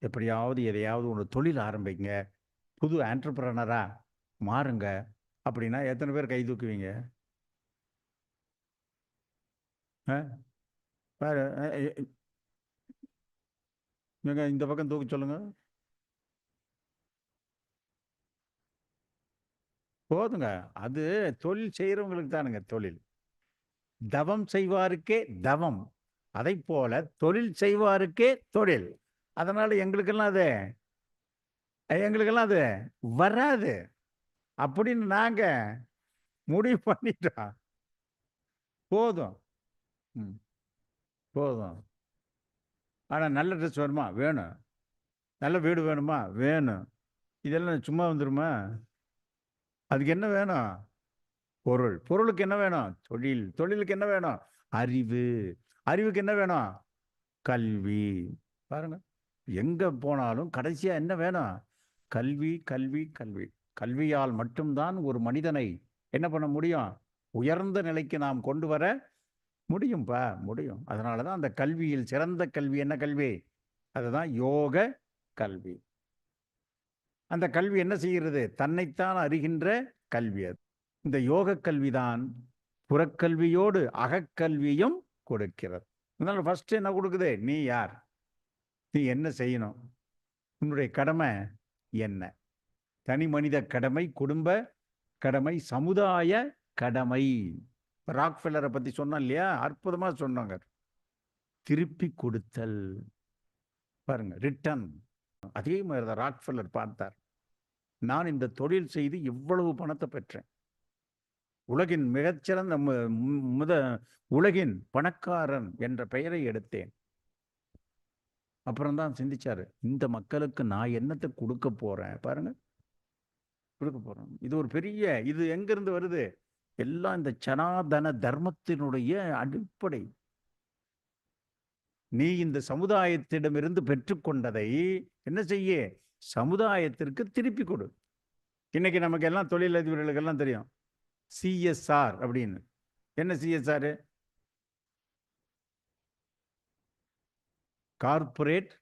எப்படியாவது எதையாவது ஒன்று தொழில் ஆரம்பிங்க, புது ஆண்டர்பிரனராக மாறுங்க அப்படின்னா எத்தனை பேர் கை தூக்குவீங்க? பாரு, இந்த பக்கம் தூக்க சொல்லுங்க. போதுங்க, அது தொழில் செய்கிறவங்களுக்கு தானுங்க தொழில். தவம் செய்வாருக்கே தவம், அதை போல தொழில் செய்வாருக்கே தொழில். அதனால எங்களுக்கெல்லாம் அது வராது அப்படின்னு நாங்க முடிவு பண்ணிட்டோம். போதும். போதும். ஆனால் நல்ல ட்ரெஸ் வேணுமா? வேணும். நல்ல வீடு வேணுமா? வேணும். இதெல்லாம் சும்மா வந்துருமா? அதுக்கு என்ன வேணும்? பொருளுக்கு என்ன வேணும்? தொழிலுக்கு என்ன வேணும்? அறிவுக்கு என்ன வேணும்? கல்வி. பாருங்க, எங்க போனாலும் கடைசியா என்ன வேணும்? கல்வி. கல்வியால் மட்டும்தான் ஒரு மனிதனை என்ன பண்ண முடியும்? உயர்ந்த நிலைக்கு நாம் கொண்டு வர முடியும். அதனாலதான் அந்த கல்வியில் சிறந்த கல்வி என்ன கல்வி? அதுதான் யோக கல்வி. அந்த கல்வி என்ன செய்கிறது? தன்னைத்தான் அறிகின்ற கல்வி. அது இந்த யோக கல்விதான் புறக்கல்வியோடு அகக்கல்வியும் கொடுக்கிறது. அதனால ஃபர்ஸ்ட் என்ன கொடுக்குது? நீ யார்? நீ என்ன செய்யணும்? உன்னுடைய கடமை என்ன? தனி மனித கடமை, குடும்ப கடமை, சமுதாய கடமை. ராக்ஃபெல்லரை பத்தி சொன்னா இல்லையா, அற்புதமா சொன்னாங்க. திருப்பி கொடுத்தல். பாருங்க, ரிட்டர்ன். அதே மாதிரி தான் ராக்ஃபெல்லர் பார்த்தார். நான் இந்த தொழில் செய்து இவ்வளவு பணத்தை பெற்றேன், உலகின் மிகச்சிறந்த உலகின் பணக்காரன் என்ற பெயரை எடுத்தேன். அப்புறம்தான் சிந்திச்சாரு, இந்த மக்களுக்கு நான் என்னத்தை கொடுக்க போறேன்? பாருங்க, கொடுக்க போறேன். இது ஒரு பெரிய, இது எங்கிருந்து வருது? எல்லாம் இந்த சனாதன தர்மத்தினுடைய அடிப்படை. நீ இந்த சமுதாயத்திடமிருந்து பெற்றுக்கொண்டதை என்ன செய்ய? சமுதாயத்திற்கு திருப்பி கொடு. இன்னைக்கு நமக்கு எல்லாம் தொழிலதிபர்களுக்கு எல்லாம் தெரியும் CSR அப்படின்னு. என்ன CSR? Corporate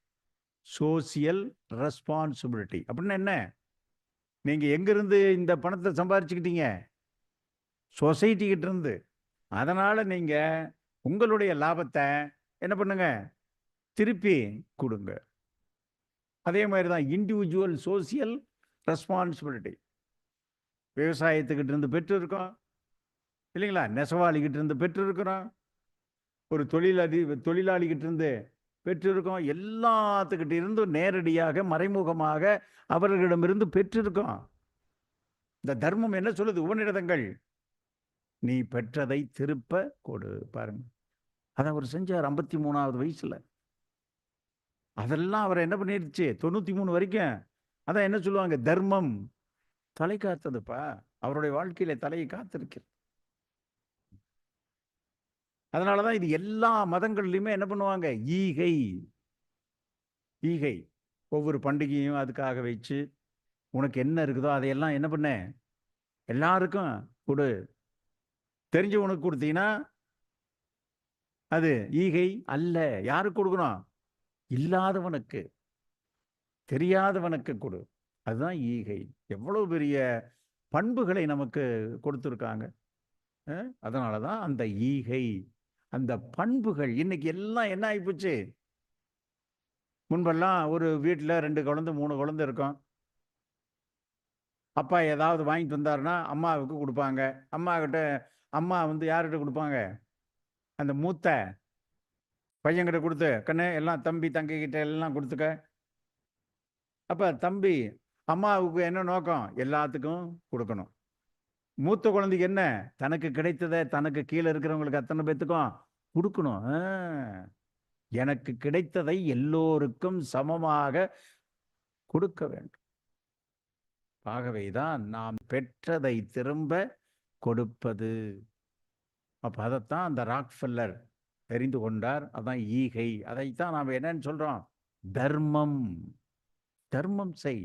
social responsibility. அப்படின்னா என்ன? நீங்க எங்கிருந்து இந்த பணத்தை சம்பாதிச்சுக்கிட்டீங்க? சொசைட்டி கிட்ட இருந்து. அதனால நீங்க உங்களுடைய லாபத்தை என்ன பண்ணுங்க? திருப்பி கொடுங்க. அதே மாதிரி தான் இண்டிவிஜுவல் சோசியல் ரெஸ்பான்சிபிலிட்டி. விவசாயத்துக்கிட்ட இருந்து பெற்று இருக்கோம், இல்லைங்களா? நெசவாளிகிட்ட இருந்து பெற்றிருக்கிறோம், ஒரு தொழிலாளிகிட்ட இருந்து பெற்றிருக்கோம், எல்லாத்துக்கிட்ட இருந்தும் நேரடியாக மறைமுகமாக அவர்களிடமிருந்து பெற்றிருக்கோம். இந்த தர்மம் என்ன சொல்லுது? உபநிடதங்கள், நீ பெற்றதை திருப்ப கொடு. பாருங்க, அதை அவர் செஞ்சார் 53வது வயசுல. அதெல்லாம் அவரை என்ன பண்ணிடுச்சு 93 வரைக்கும். அதான் என்ன சொல்லுவாங்க, தர்மம் தலை காத்ததுப்பா. அவருடைய வாழ்க்கையில தலையை காத்திருக்கிறது. அதனாலதான் இது எல்லா மதங்கள்லையுமே என்ன பண்ணுவாங்க, ஈகை. ஈகை ஒவ்வொரு பண்டிகையும் அதுக்காக வச்சு உனக்கு என்ன இருக்குதோ அதையெல்லாம் என்ன பண்ண எல்லாருக்கும் கொடு. தெரிஞ்சவனுக்கு கொடுத்தீங்கன்னா அது ஈகை அல்ல. யாருக்கு கொடுக்கணும்? இல்லாதவனுக்கு, தெரியாதவனுக்கு கொடு. அதுதான் ஈகை. எவ்வளவு பெரிய பண்புகளை நமக்கு கொடுத்துருக்காங்க. அதனாலதான் அந்த ஈகை, அந்த பண்புகள் இன்னைக்கு எல்லாம் என்ன ஆகிப்போச்சு. முன்பெல்லாம் ஒரு வீட்டில் 2 குழந்தை 3 குழந்தை இருக்கும். அப்பா ஏதாவது வாங்கிட்டு வந்தாருன்னா அம்மாவுக்கு கொடுப்பாங்க. அம்மா கிட்ட அம்மா யார்கிட்ட கொடுப்பாங்க? அந்த மூத்த பையன்கிட்ட கொடுத்து, கண்ணு எல்லாம் தம்பி தங்கிக்கிட்ட எல்லாம் கொடுத்துக்க. அப்ப தம்பி அம்மாவுக்கு என்ன நோக்கம்? எல்லாத்துக்கும் கொடுக்கணும். மூத்த குழந்தைக்கு என்ன? தனக்கு கிடைத்ததை தனக்கு கீழே இருக்கிறவங்களுக்கு அத்தனை பேத்துக்கும் கொடுக்கணும். எனக்கு கிடைத்ததை எல்லோருக்கும் சமமாக கொடுக்க வேண்டும். ஆகவேதான் நாம் பெற்றதை திரும்ப கொடுப்பது. அப்ப அதைத்தான் அந்த ராக்ஃபெல்லர் தெரிந்து கொண்டார். அதான் ஈகை. அதைத்தான் நாம் என்னன்னு சொல்றோம்? தர்மம். தர்மம் செய்.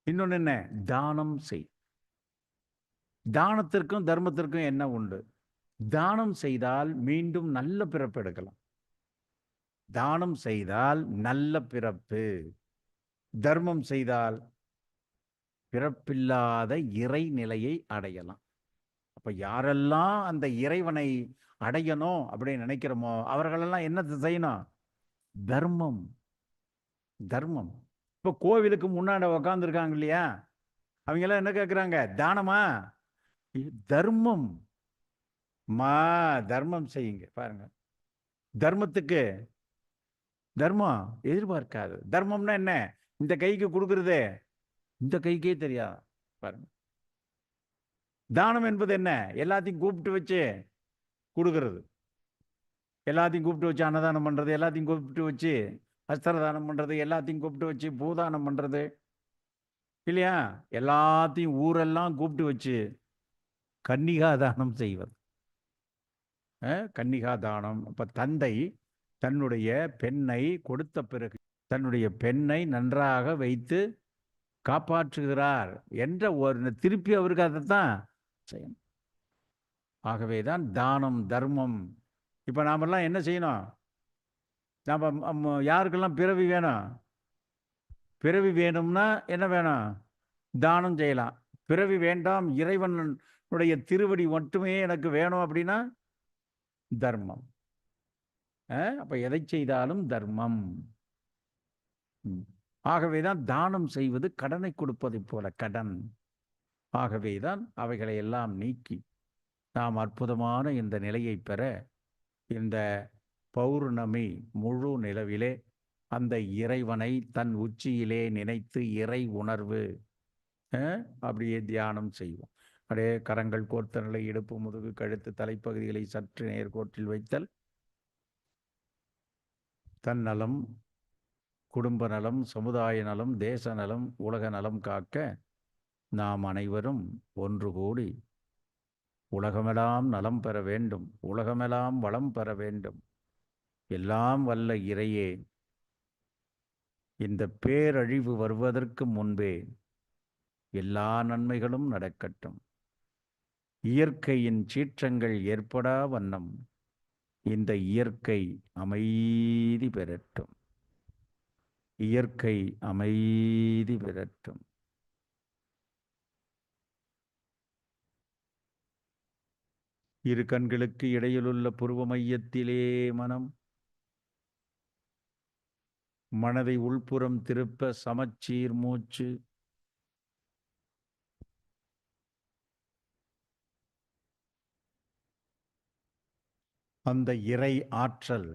இன்னொன்னு என்ன? தானம் செய். தானத்திற்கும் தர்மத்திற்கும் என்ன உண்டு? தானம் செய்தால் மீண்டும் நல்ல பிறப்பு எடுக்கலாம். தானம் செய்தால் நல்ல பிறப்பு, தர்மம் செய்தால் பிறப்பில்லாத இறை நிலையை அடையலாம். அப்ப யாரெல்லாம் அந்த இறைவனை அடையணும் அப்படின்னு நினைக்கிறோமோ அவர்களெல்லாம் என்ன செய்யணும்? தர்மம். தர்மம். இப்ப கோவிலுக்கு முன்னாடி உக்காந்துருக்காங்க இல்லையா, அவங்க எல்லாம் என்ன கேட்கிறாங்க? தானமா? தர்மம். தர்மம் செய்யுங்க. பாருங்க, தர்மத்துக்கு தர்மம் எதிர்பார்க்காது. தர்மம்னா என்ன? இந்த கைக்கு கொடுக்கறது இந்த கைக்கே தெரியாது. பாருங்க, தானம் என்பது என்ன? எல்லாத்தையும் கூப்பிட்டு வச்சு கொடுக்கறது, எல்லாத்தையும் கூப்பிட்டு வச்சு அன்னதானம் பண்றது, எல்லாத்தையும் கூப்பிட்டு வச்சு அஸ்திரதானம் பண்றது, எல்லாத்தையும் கூப்பிட்டு வச்சு பூதானம் பண்றது இல்லையா? எல்லாத்தையும் ஊரெல்லாம் கூப்பிட்டு வச்சு கன்னிகாதானம் செய்வது. கன்னிகாதானம். அப்ப தந்தை தன்னுடைய பெண்ணை கொடுத்த பிறகு தன்னுடைய பெண்ணை நன்றாக வைத்து காப்பாற்றுகிறார் என்ற ஒரு திருப்பி அவருக்கு அதைத்தான் செய்யணும். ஆகவேதான் தானம், தர்மம். இப்ப நாமெல்லாம் என்ன செய்யணும்? நாம் யாருக்கெல்லாம் பிறவி வேணும்? பிறவி வேணும்னா என்ன வேணும்? தானம் செய்யலாம். பிறவி வேண்டாம், இறைவனுடைய திருவடி மட்டுமே எனக்கு வேணும் அப்படின்னா தர்மம். அப்ப எதை செய்தாலும் தர்மம். ஆகவேதான் தானம் செய்வது கடனை கொடுப்பதை போல கடன். ஆகவேதான் அவைகளை எல்லாம் நீக்கி நாம் அற்புதமான இந்த நிலையை பெற இந்த பௌர்ணமி முழு நிலவிலே அந்த இறைவனை தன் உச்சியிலே நினைத்து இறை உணர்வு அப்படியே தியானம் செய்வோம். அப்படியே கரங்கள் கோர்த்த நிலை, இடுப்பு, முதுகு, கழுத்து, தலைப்பகுதிகளை சற்று நேர்கோட்டில் வைத்தல். தன்னலம், குடும்ப நலம், சமுதாய நலம், தேச நலம், உலக நலம் காக்க நாம் அனைவரும் ஒன்று கூடி உலகமெல்லாம் நலம் பெற வேண்டும், உலகமெல்லாம் வளம் பெற வேண்டும். எல்லாம் வல்ல இறையே, இந்த பேரழிவு வருவதற்கு முன்பே எல்லா நன்மைகளும் நடக்கட்டும். இயற்கையின் சீற்றங்கள் ஏற்படா வண்ணம் இந்த இயற்கை அமைதி பெறட்டும். இயற்கை அமைதி பெறட்டும். இரு கண்களுக்கு இடையிலுள்ள புருவ மையத்திலே மனதை உள்புறம் திருப்ப சமச்சீர் மூச்சு. அந்த இறை ஆற்றல்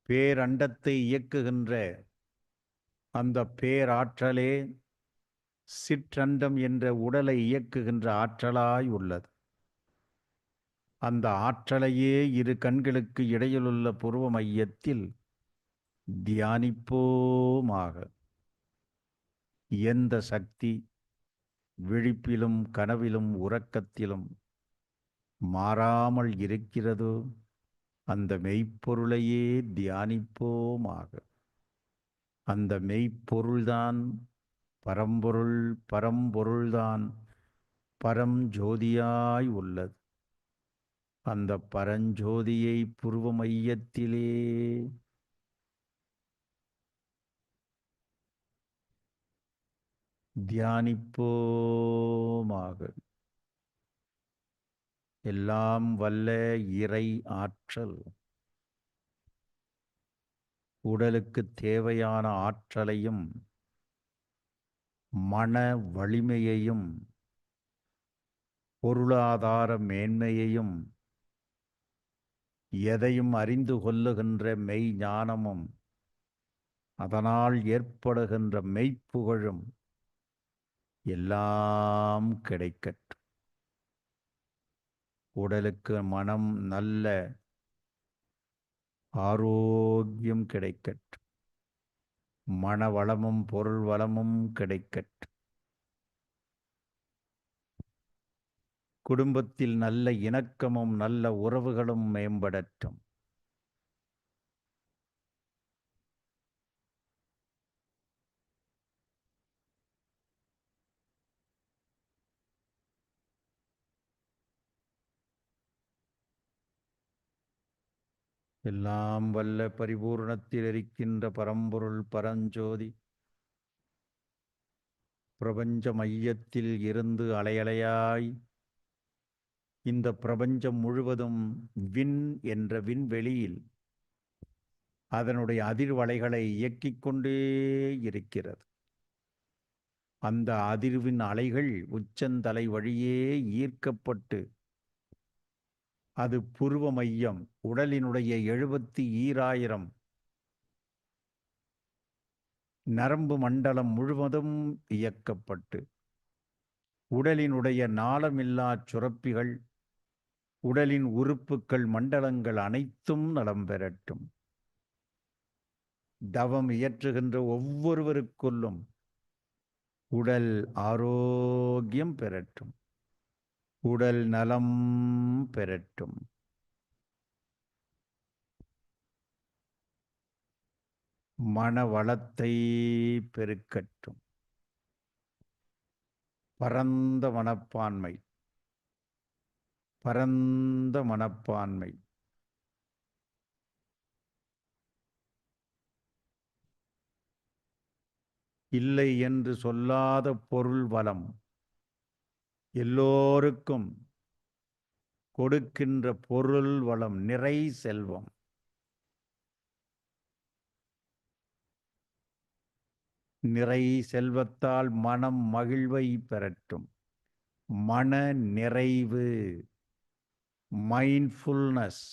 பேரண்டத்தை இயக்குகின்ற அந்த பேராற்றலே சிற்றண்டம் என்ற உடலை இயக்குகின்ற ஆற்றலாய் உள்ளது. அந்த ஆற்றலையே இரு கண்களுக்கு இடையிலுள்ள புருவ மையத்தில் தியானிப்போமாக. எந்த சக்தி விழிப்பிலும் கனவிலும் உறக்கத்திலும் மாறாமல் இருக்கிறதோ அந்த மெய்ப்பொருளையே தியானிப்போமாக. அந்த மெய்ப்பொருள்தான் பரம்பொருள், பரம்பொருள்தான் பரஞ்சோதியாய் உள்ளது. அந்த பரஞ்சோதியை புருவ மையத்திலே தியானிப்போமாக. எல்லாம் வல்ல இறை ஆற்றல் உடலுக்கு தேவையான ஆற்றலையும் மன வலிமையையும் பொருளாதார மேன்மையையும் எதையும் அறிந்து கொள்ளுகின்ற மெய் ஞானமும் அதனால் ஏற்படுகின்ற மெய்ப்புகழும் எல்லாம் கிடைக்கட்டும். உடலுக்கு மனம் நல்ல ஆரோக்கியம் கிடைக்கட்டும். மன வளமும் பொருள் வளமும் கிடைக்கட்டும். குடும்பத்தில் நல்ல இணக்கமும் நல்ல உறவுகளும் மேம்படட்டும். எல்லாம் வல்ல பரிபூர்ணத்தில் இருக்கின்ற பரம்பொருள் பரஞ்சோதி பிரபஞ்ச மையத்தில் இருந்து அலையலையாய் இந்த பிரபஞ்சம் முழுவதும் விண் என்ற விண்வெளியில் அதனுடைய அதிர்வலைகளை இயக்கிக் கொண்டே இருக்கிறது. அந்த அதிர்வின் அலைகள் உச்சந்தலை வழியே ஈர்க்கப்பட்டு அது புருவ மையம் உடலினுடைய 72,000 நரம்பு மண்டலம் முழுவதும் இயக்கப்பட்டு உடலினுடைய நாளமில்லா சுரப்பிகள், உடலின் உறுப்புக்கள், மண்டலங்கள் அனைத்தும் நலம் பெறட்டும். தவம் இயற்றுகின்ற ஒவ்வொருவருக்குள்ளும் உடல் ஆரோக்கியம் பெறட்டும். உடல் நலம் பெறட்டும். மன வளத்தை பெருக்கட்டும். பரந்த மனப்பான்மை, பரந்த மனப்பான்மை இல்லை என்று சொல்லாத பொருள் வளம் எல்லோருக்கும் கொடுக்கின்ற பொருள் வளம், நிறை செல்வம். நிறை செல்வத்தால் மனம் மகிழ்வை பெறட்டும். மன நிறைவு, மைண்ட்ஃபுல்னஸ்,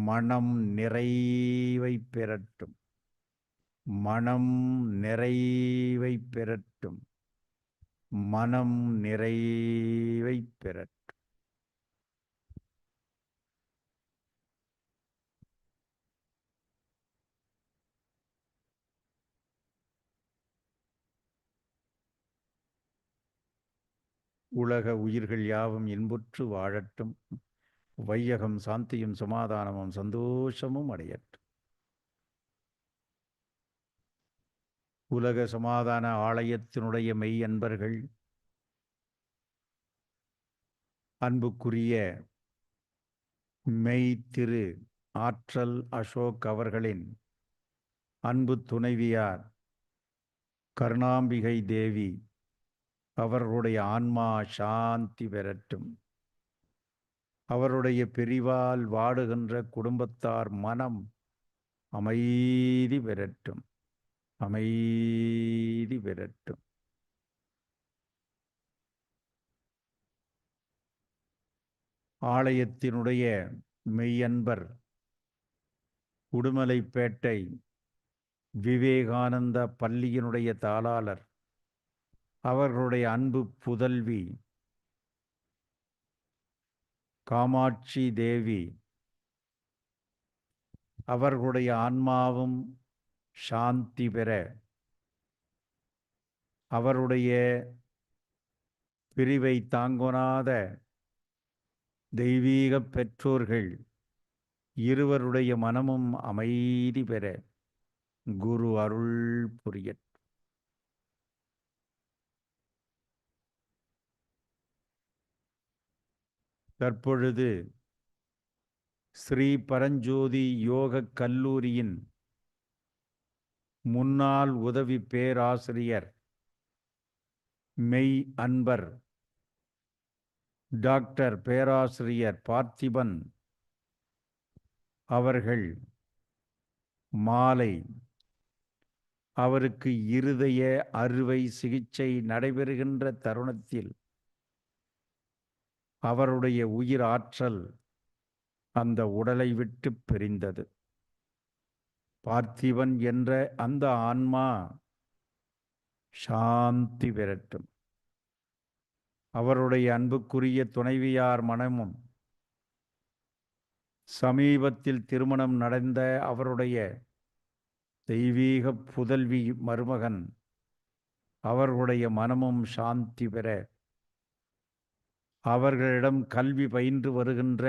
மனம் நிறைவை பெறட்டும். மனம் நிறைவை பெறட்டும். மனம் நிறைவை பெறட்டும். உலக உயிர்கள் யாவும் இன்புற்று வாழட்டும். வையகம் சாந்தியும் சமாதானமும் சந்தோஷமும் அடையட்டும். உலக சமாதான ஆலயத்தினுடைய மெய் அன்பர்கள், அன்புக்குரிய மெய் திரு ஆற்றல் அசோக் அவர்களின் அன்பு துணைவியார் கருணாம்பிகை தேவி அவர்களுடைய ஆன்மா சாந்தி பெறட்டும். அவருடைய பிரிவால் வாடுகின்ற குடும்பத்தார் மனம் அமைதி பெறட்டும். அமைதி பெறட்டும். ஆலயத்தினுடைய மெய்யன்பர் உடுமலைப்பேட்டை விவேகானந்தா பள்ளியினுடைய தாளாளர், அவர்களுடைய அன்பு புதல்வி காமாட்சி தேவி, அவர்களுடைய ஆன்மாவும் சாந்தி பெற, அவருடைய பிரிவை தாங்கொணாத தெய்வீக பெற்றோர்கள் இருவருடைய மனமும் அமைதி பெற குரு அருள் புரியட். தற்பொழுது ஸ்ரீ பரஞ்சோதி யோக கல்லூரியின் முன்னாள் உதவி பேராசிரியர் மெய் அன்பர் டாக்டர் பேராசிரியர் பார்த்திபன் அவர்கள் மாலை அவருக்கு இருதய அறுவை சிகிச்சை நடைபெறுகின்ற தருணத்தில் அவருடைய உயிர் ஆற்றல் அந்த உடலை விட்டு பிரிந்தது. பார்த்திபன் என்ற அந்த ஆன்மா சாந்தி பெறட்டும். அவருடைய அன்புக்குரிய துணைவியார் மனமும், சமீபத்தில் திருமணம் நடந்த அவருடைய தெய்வீக புதல்வி மருமகன், அவர்களுடைய மனமும் சாந்தி பெற, அவர்களிடம் கல்வி பயின்று வருகின்ற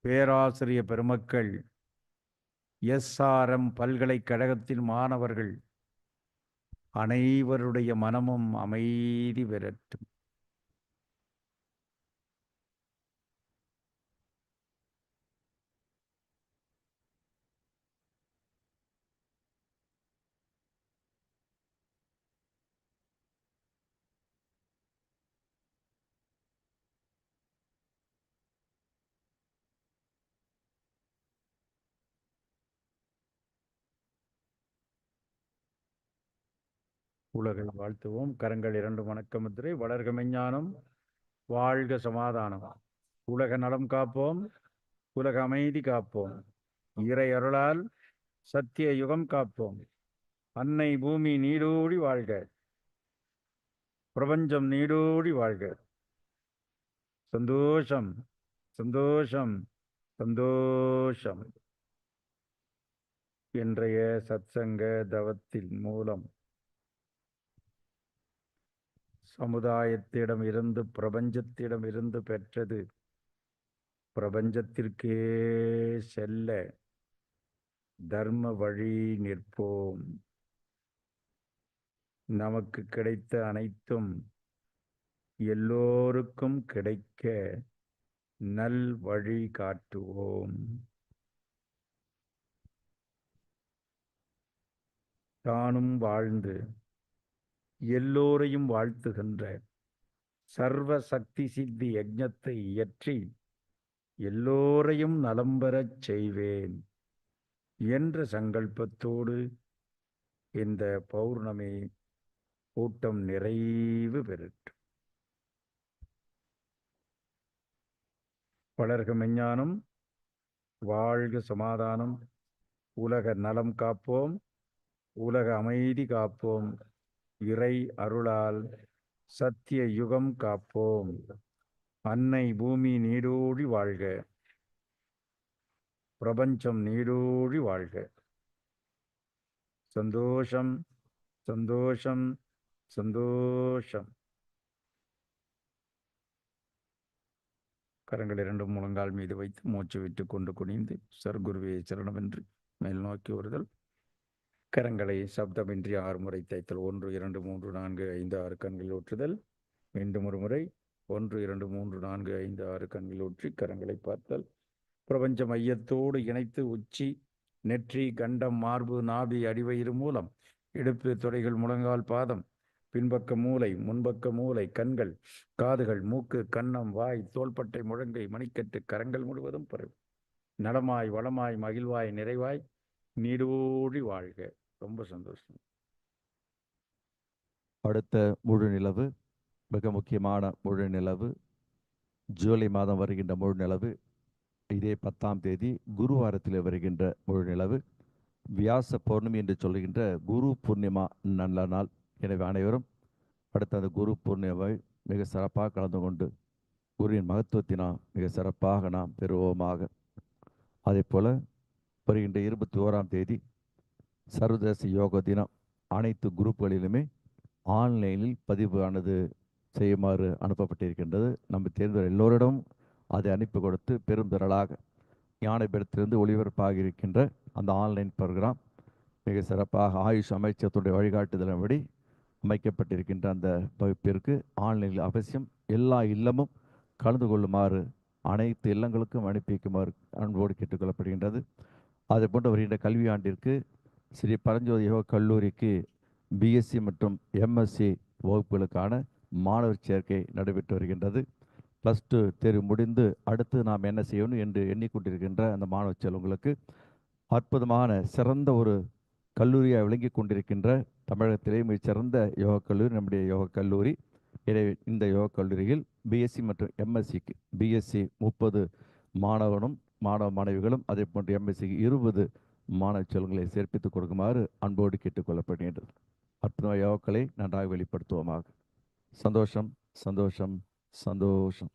பேராசிரிய பெருமக்கள், SRM பல்கலைக்கழகத்தின் மாணவர்கள் அனைவருடைய மனமும் அமைதி பெறட்டும். உலகை வாழ்த்துவோம். கரங்கள் இரண்டு வணக்கமுத்திரை. வளர்க மெஞ்ஞானம், வாழ்க சமாதானம். உலக நலம் காப்போம், உலக அமைதி காப்போம். இறை அருளால் சத்திய யுகம் காப்போம். அன்னை பூமி நீடோடி வாழ்க, பிரபஞ்சம் நீடோடி வாழ்க. சந்தோஷம், சந்தோஷம், சந்தோஷம். இன்றைய சத்சங்க தவத்தின் மூலம் சமுதாயத்திடம் இருந்து, பிரபஞ்சத்திடம் இருந்து பெற்றது பிரபஞ்சத்திற்கே செல்ல தர்ம வழி நிற்போம். நமக்கு கிடைத்த அனைத்தும் எல்லோருக்கும் கிடைக்க நல் வழி காட்டுவோம். தானும் வாழ்ந்து எல்லோரையும் வாழ்த்துகின்ற சர்வ சக்தி சித்தி யஜ்ஞத்தை இயற்றி எல்லோரையும் நலம் பெறச் செய்வேன் என்ற சங்கல்பத்தோடு இந்த பௌர்ணமி கூட்டம் நிறைவு பெறட்டும். வளர்க மெஞ்ஞானம், வாழ்க சமாதானம். உலக நலம் காப்போம், உலக அமைதி காப்போம். இறை அருளால் சத்திய யுகம் காப்போம். அன்னை பூமி நீடோடி வாழ்க, பிரபஞ்சம் நீடோடி வாழ்க. சந்தோஷம், சந்தோஷம், சந்தோஷம். கரங்கள் இரண்டும் முழங்கால் மீது வைத்து மூச்சு விட்டு கொண்டு குனிந்து சர்க்குருவே சரணமென்று மேல் நோக்கி வருதல். கரங்களை சப்தமின்றி 6 முறை தைத்தல். 1 2 3 4 5 6 கண்களில் ஊற்றுதல். மீண்டும் ஒரு முறை 1 2 3 4 5 6 கண்களில் ஊற்றி கரங்களை பார்த்தல். பிரபஞ்ச மையத்தோடு இணைத்து உச்சி, நெற்றி, கண்டம், மார்பு, நாபி, அடிவயிறு மூலம் இடுப்பு, தொடைகள், முழங்கால், பாதம், பின்பக்க மூளை, முன்பக்க மூளை, கண்கள், காதுகள், மூக்கு, கன்னம், வாய், தோள்பட்டை, முழங்கை, மணிக்கட்டு, கரங்கள் முழுவதும் பரவும். நலமாய், வளமாய், மகிழ்வாய், நிறைவாய், நீடோடி வாழ்க. ரொம்ப சந்தோஷம். அடுத்த முழு நிலவு மிக முக்கியமான முழு நிலவு, ஜூலை மாதம் வருகின்ற முழு நிலவு இதே 10ஆம் தேதி குருவாரத்தில் வருகின்ற முழு நிலவு வியாச பௌர்ணமி என்று சொல்லுகின்ற குரு பூர்ணிமா நல்ல நாள். எனவே அனைவரும் அடுத்த அந்த குரு பூர்ணிமாவை மிக சிறப்பாக கலந்து கொண்டு குருவின் மகத்துவத்தினால் மிக சிறப்பாக நாம் பெறுவோமாக. அதே போல் வருகின்ற 21ஆம் தேதி சர்வதேச யோக தினம். அனைத்து குரூப்புகளிலுமே ஆன்லைனில் பதிவானது செய்யுமாறு அனுப்பப்பட்டிருக்கின்றது. நம்ம தேர்ந்தவர் எல்லோரிடம் அதை அனுப்பி கொடுத்து பெரும் திரளாக ஞானபீடத்திலிருந்து ஒளிபரப்பாக இருக்கின்ற அந்த ஆன்லைன் ப்ரோக்ராம் மிக சிறப்பாக ஆயுஷ் அமைச்சகத்துடைய வழிகாட்டுதலின்படி அமைக்கப்பட்டிருக்கின்ற அந்த வகுப்பிற்கு ஆன்லைனில் அவசியம் எல்லா இல்லமும் கலந்து கொள்ளுமாறு அனைத்து இல்லங்களுக்கும் அனுப்பி வைக்குமாறு அன்போடு கேட்டுக்கொள்ளப்படுகின்றது. அதே போன்று வருகின்ற கல்வியாண்டிற்கு ஸ்ரீ பரஞ்சோதி யோக கல்லூரிக்கு பிஎஸ்சி மற்றும் எம்எஸ்சி வகுப்புகளுக்கான மாணவர் சேர்க்கை நடைபெற்று வருகின்றது. +2 தேர்வு முடிந்து அடுத்து நாம் என்ன செய்யணும் என்று எண்ணிக்கொண்டிருக்கின்ற அந்த மாணவ செல்வங்களுக்கு அற்புதமான சிறந்த ஒரு கல்லூரியாக விளங்கி கொண்டிருக்கின்ற தமிழகத்திலே மிகச்சிறந்த யோகா கல்லூரி நம்முடைய யோகா கல்லூரி. எனவே இந்த யோகா கல்லூரியில் பிஎஸ்சி மற்றும் எம்எஸ்சிக்கு பிஎஸ்சி 30 மாணவ மாணவிகளும் அதே போன்று எம்எஸ்சிக்கு 20 மாணவ செல்வங்களை சேர்ப்பித்துக் கொடுக்குமாறு அன்போடு கேட்டுக்கொள்ளப்படுகின்றது. அற்புதமான யோகாக்களை நன்றாக வெளிப்படுத்துவோமாக. சந்தோஷம், சந்தோஷம், சந்தோஷம்.